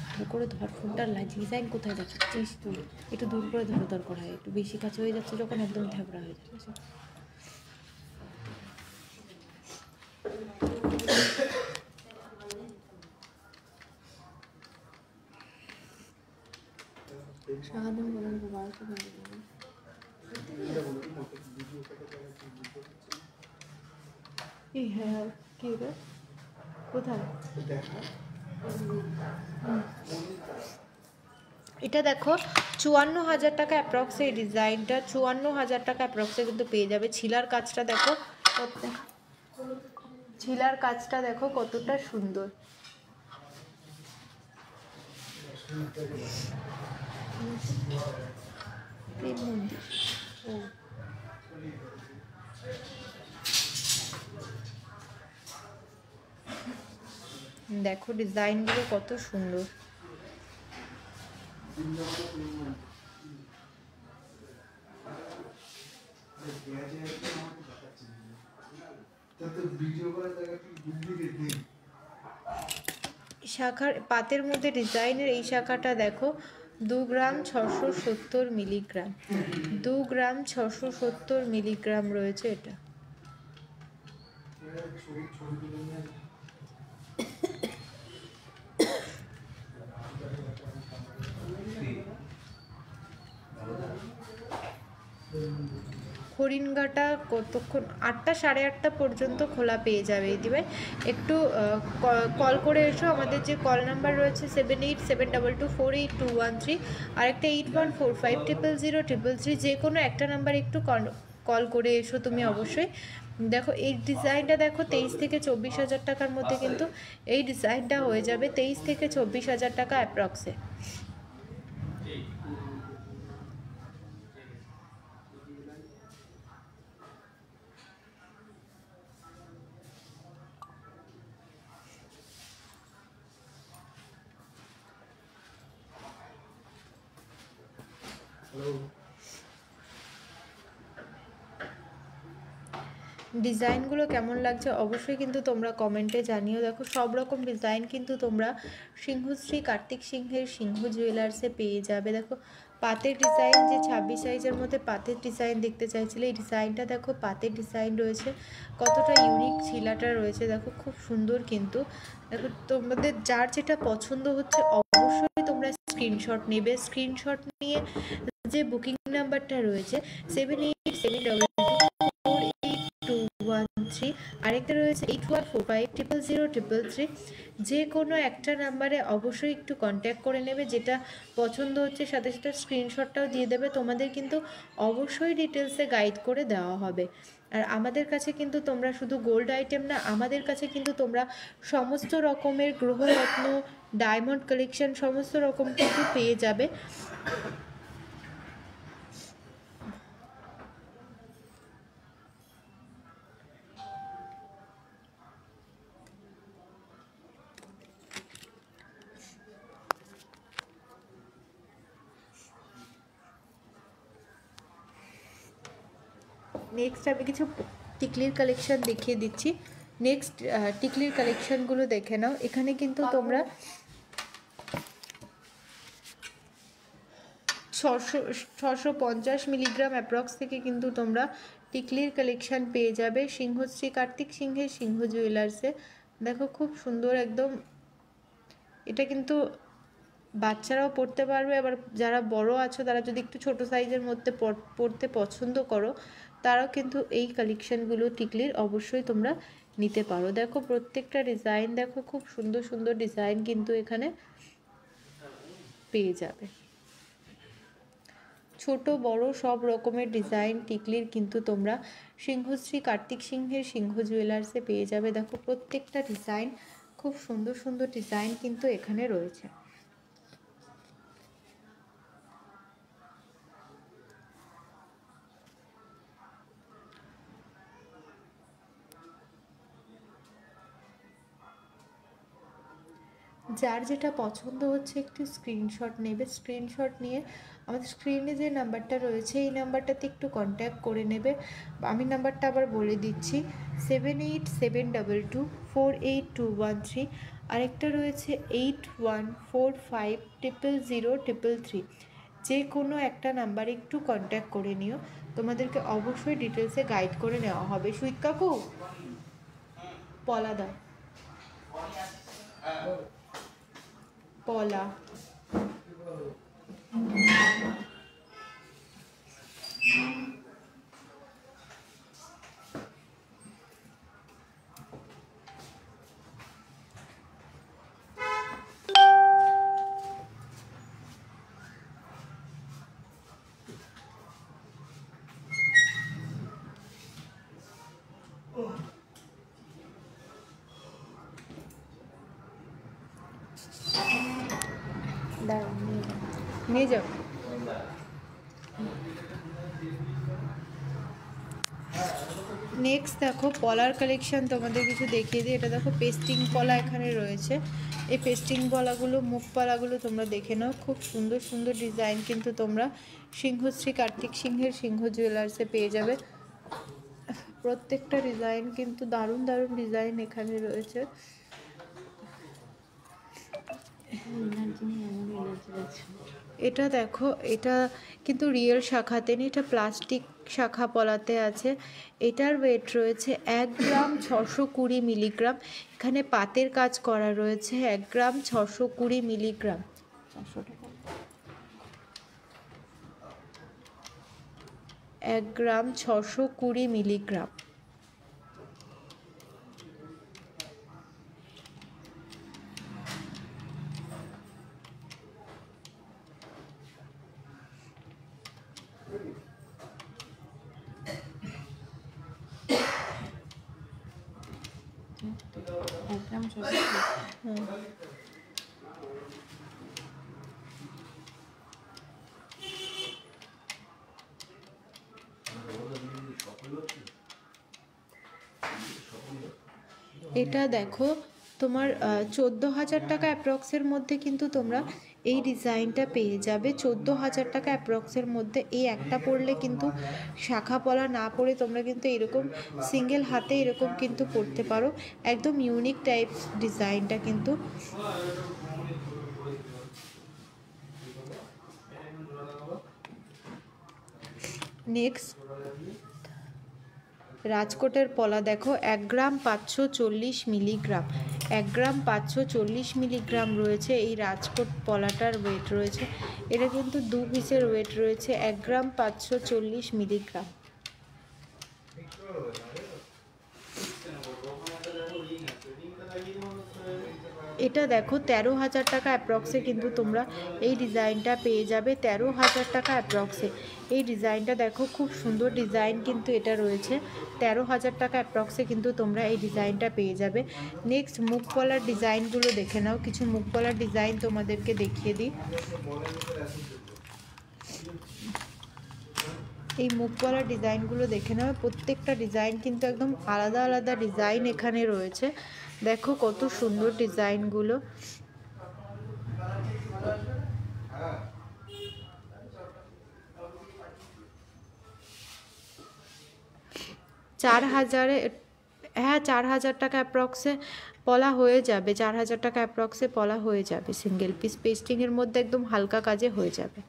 A: ভালো করে ধর ফোনটা, ডিজাইন কোথায় দেখাচ্ছিস তুই, একটু দূর করে ধরো, দরকার হয় একটু বেশি কাছে হয়ে যাচ্ছে যখন একদম থ্যাবড়া হয়ে যাচ্ছে। হ্যাঁ কি রে কোথায় এটা দেখো 54,000 টাকা অ্যাপ্রক্সে এই ডিজাইনটা, 54,000 টাকা অ্যাপ্রক্সে কিন্তু পেয়ে যাবে। ছিলার কাজটা দেখো, ছিলার কাজটা দেখো কতটা সুন্দর। দেখো ডিজাইনগুলো কত সুন্দর। শাখার পাতের মধ্যে ডিজাইনের এই শাখাটা দেখো 2 গ্রাম 670 মিলিগ্রাম, 2 গ্রাম 670 মিলিগ্রাম রয়েছে এটা। হরিণঘাটা কতক্ষণ? 8টা সাড়ে 8টা পর্যন্ত খোলা পেয়ে যাবে দিদিভাই। একটু কল করে এসো, আমাদের যে কল নাম্বার রয়েছে 7872248213, আর একটা 8145000033, যে কোনো একটা নাম্বার একটু কল করে এসো তুমি অবশ্যই। দেখো এই ডিজাইনটা দেখো 23 থেকে 24 হাজার টাকার মধ্যে কিন্তু এই ডিজাইনটা হয়ে যাবে, 23 থেকে 24 হাজার টাকা অ্যাপ্রক্সে। ডিজাইনগুলো কেমন লাগছে অবশ্যই কিন্তু তোমরা কমেন্টে জানিও। দেখো সব রকম ডিজাইন কিন্তু তোমরা সিংহশ্রী কার্তিক সিংহের সিংহ জুয়েলার্সে পেয়ে যাবে। দেখো পাতের ডিজাইন, যে 26 সাইজের মধ্যে পাতের ডিজাইন দেখতে চাইছিলে, এই ডিজাইনটা দেখো পাতের ডিজাইন রয়েছে, কতটা ইউনিক ছিলাটা রয়েছে, দেখো খুব সুন্দর কিন্তু। দেখো তোমাদের যার যেটা পছন্দ হচ্ছে অবশ্যই তোমরা স্ক্রিনশট নেবে। স্ক্রিনশট নিয়ে যে বুকিং নাম্বারটা রয়েছে 7872482113, আরেকটা রয়েছে 8145000033, যে কোনো একটা নাম্বারে অবশ্যই একটু কন্ট্যাক্ট করে নেবে। যেটা পছন্দ হচ্ছে সাথে সাথে স্ক্রিনশটটাও দিয়ে দেবে, তোমাদের কিন্তু অবশ্যই ডিটেলসে গাইড করে দেওয়া হবে। আর আমাদের কাছে কিন্তু তোমরা শুধু গোল্ড আইটেম না, আমাদের কাছে কিন্তু তোমরা সমস্ত রকমের গ্রহরত্ন, ডায়মন্ড কালেকশন সমস্ত রকম কিন্তু পেয়ে যাবে। নেক্সট আমি কিছু টিকলির কালেকশন দেখিয়ে দিচ্ছি। নেক্সট টিকলির কালেকশনগুলো দেখে নাও। এখানে কিন্তু তোমরা 650 মিলিগ্রাম অ্যাপ্রক্স থেকে কিন্তু তোমরা টিকলির কালেকশন পেয়ে যাবে সিংহশ্রী কার্তিক সিংহের সিংহ জুয়েলার্সে। দেখো খুব সুন্দর একদম, এটা কিন্তু বাচ্চারাও পড়তে পারবে, আবার যারা বড় আছো তারা যদি একটু ছোট সাইজের মধ্যে পড়তে পছন্দ করো তারাও কিন্তু এই কালেকশানগুলো টিকলির অবশ্যই তোমরা নিতে পারো। দেখো প্রত্যেকটা ডিজাইন দেখো, খুব সুন্দর সুন্দর ডিজাইন কিন্তু এখানে পেয়ে যাবে। ছোট বড় সব রকমের ডিজাইন টিকলির কিন্তু তোমরা সিংহশ্রী কার্তিক সিংহের সিংহ জুয়েলার্সে পেয়ে যাবে। দেখো প্রত্যেকটা ডিজাইন খুব সুন্দর সুন্দর ডিজাইন কিন্তু এখানে রয়েছে। যার যেটা পছন্দ হচ্ছে একটু স্ক্রিনশট নেবে। স্ক্রিনশট নিয়ে আমাদের স্ক্রিনে যে নাম্বারটা রয়েছে এই নাম্বারটাতে একটু কন্ট্যাক্ট করে নেবে। আমি নাম্বারটা আবার বলে দিচ্ছি 7872248213, আরেকটা রয়েছে 8145000033। যে কোনো একটা নাম্বার একটু কন্ট্যাক্ট করে নিও, তোমাদেরকে অবশ্যই ডিটেলসে গাইড করে নেওয়া হবে। সুইট কাকু পলাদা পলা নিয়ে যাও। নেক্সট দেখো পলার কালেকশন তোমাদের কিছু দেখিয়ে দিই। এটা দেখো পেস্টিং পলা এখানে রয়েছে, এই পেস্টিং পলাগুলো মুখ পলাগুলো তোমরা দেখে নাও, খুব সুন্দর সুন্দর ডিজাইন কিন্তু তোমরা সিংহশ্রী কার্তিক সিংহের সিংহ জুয়েলার্সে পেয়ে যাবে। প্রত্যেকটা ডিজাইন কিন্তু দারুণ দারুণ ডিজাইন এখানে রয়েছে। এটা দেখো, এটা কিন্তু রিয়েল শাখাতে নেই, এটা প্লাস্টিক শাখা পলাতে আছে। এটার ওয়েট রয়েছে 1 গ্রাম 620 মিলিগ্রাম। এখানে পাতের কাজ করা রয়েছে। 1 গ্রাম 620 মিলিগ্রাম, 400 টাকা। 1 গ্রাম 620 মিলিগ্রাম। এটা দেখো তোমার 14,000 টাকা অ্যাপ্রক্সের মধ্যে কিন্তু তোমরা এই ডিজাইনটা পেয়ে যাবে। 14,000 টাকা অ্যাপ্রক্সের মধ্যে এই একটা পরলে কিন্তু শাখা পলা না পরে তোমরা কিন্তু এরকম সিঙ্গেল হাতে এরকম কিন্তু পরতে পারো। একদম ইউনিক টাইপ ডিজাইনটা কিন্তু। নেক্সট রাজকোটের পলা দেখো, 1 গ্রাম 540 মিলিগ্রাম। 1 গ্রাম 540 মিলিগ্রাম রয়েছে এই রাজকোট পলাটার ওয়েট রয়েছে। এটা কিন্তু 2 পিসের ওয়েট রয়েছে 1 গ্রাম 540 মিলিগ্রাম। এটা দেখো 13,000 টাকা অ্যাপ্রক্সে কিন্তু তোমরা এই ডিজাইনটা পেয়ে যাবে। 13,000 টাকা অ্যাপ্রক্সে এই ডিজাইনটা দেখো, খুব সুন্দর ডিজাইন কিন্তু এটা রয়েছে। 13,000 টাকা অ্যাপ্রক্সে কিন্তু তোমরা এই ডিজাইনটা পেয়ে যাবে। নেক্সট মুখ পলার ডিজাইনগুলো দেখে নাও। কিছু মুখ পলার ডিজাইন তোমাদেরকে দেখিয়ে দিই। এই মুখ পলার ডিজাইনগুলো দেখে নাও। প্রত্যেকটা ডিজাইন কিন্তু একদম আলাদা আলাদা ডিজাইন এখানে রয়েছে। দেখো কত সুন্দর ডিজাইনগুলো। 4,000, হ্যাঁ 4,000 টাকা অ্যাপ্রক্সে পলা হয়ে যাবে। 4,000 টাকা অ্যাপ্রক্সে পলা হয়ে যাবে। সিঙ্গেল পিস পেস্টিংয়ের মধ্যে একদম হালকা কাজে হয়ে যাবে।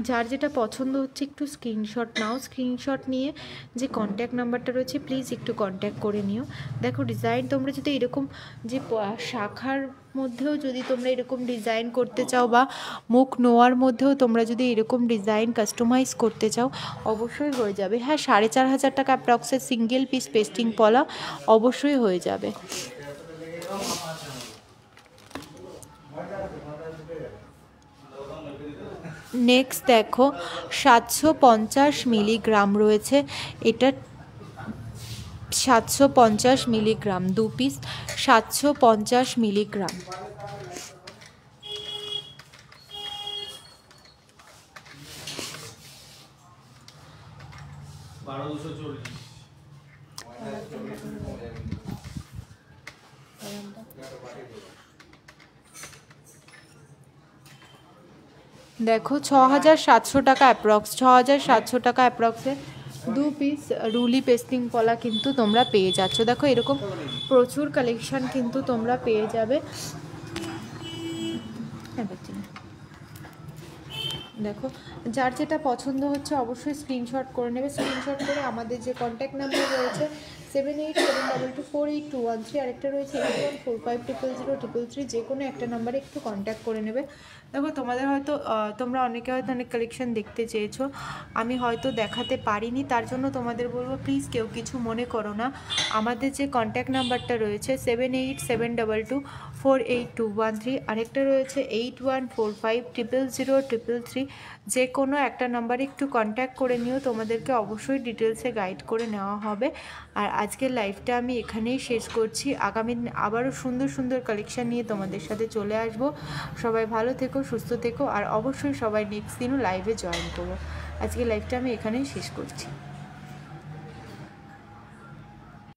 A: যার যেটা পছন্দ হচ্ছে একটু স্ক্রিনশট নাও। স্ক্রিনশট নিয়ে যে কন্ট্যাক্ট নাম্বারটা রয়েছে প্লিজ একটু কন্ট্যাক্ট করে নিও। দেখো ডিজাইন তোমরা যদি এরকম যে শাখার মধ্যেও যদি তোমরা এরকম ডিজাইন করতে চাও, বা মুখ নোয়ার মধ্যেও তোমরা যদি এরকম ডিজাইন কাস্টমাইজ করতে চাও, অবশ্যই হয়ে যাবে। হ্যাঁ 4,500 টাকা অ্যাপ্রক্সে সিঙ্গেল পিস পেস্টিং পলা অবশ্যই হয়ে যাবে। নেক্সট দেখো 750 মিলিগ্রাম রয়েছে। এটা 750 মিলিগ্রাম, 2 পিস 750 মিলিগ্রাম। দেখো 6,700 টাকা অ্যাপ্রক্স, 6,700 টাকা অ্যাপ্রক্সে 2 পিস রুলি পেস্টিং পলা কিন্তু তোমরা পেয়ে যাচ্ছ। দেখো এরকম প্রচুর কালেকশান কিন্তু তোমরা পেয়ে যাবে। দেখো যার যেটা পছন্দ হচ্ছে অবশ্যই স্ক্রিনশট করে নেবে। স্ক্রিনশট করে আমাদের যে কন্ট্যাক্ট নাম্বার রয়েছে 7872248213, আরেকটা রয়েছে 8145000033, যে কোনো একটা নাম্বারে একটু কন্ট্যাক্ট করে নেবে। দেখো তোমাদের হয়তো তোমরা অনেকে হয়তো অনেক কালেকশন দেখতে চেয়েছো, আমি হয়তো দেখাতে পারিনি, তার জন্য তোমাদের বলবো প্লিজ কেউ কিছু মনে করো না। আমাদের যে কন্ট্যাক্ট নাম্বারটা রয়েছে 7872248213, আরেকটা রয়েছে 8145000033, যে কোনো একটা নাম্বারে একটু কন্ট্যাক্ট করে নিও। তোমাদেরকে অবশ্যই ডিটেলসে গাইড করে নেওয়া হবে। আর আজকের লাইভটা আমি এখানেই শেষ করছি। আগামী দিন আবারও সুন্দর সুন্দর কালেকশান নিয়ে তোমাদের সাথে চলে আসবো। সবাই ভালো থেকো, সুস্থ থেকো, আর অবশ্যই সবাই নেক্সট দিনও লাইভে জয়েন করো। আজকের লাইভটা আমি এখানেই শেষ করছি।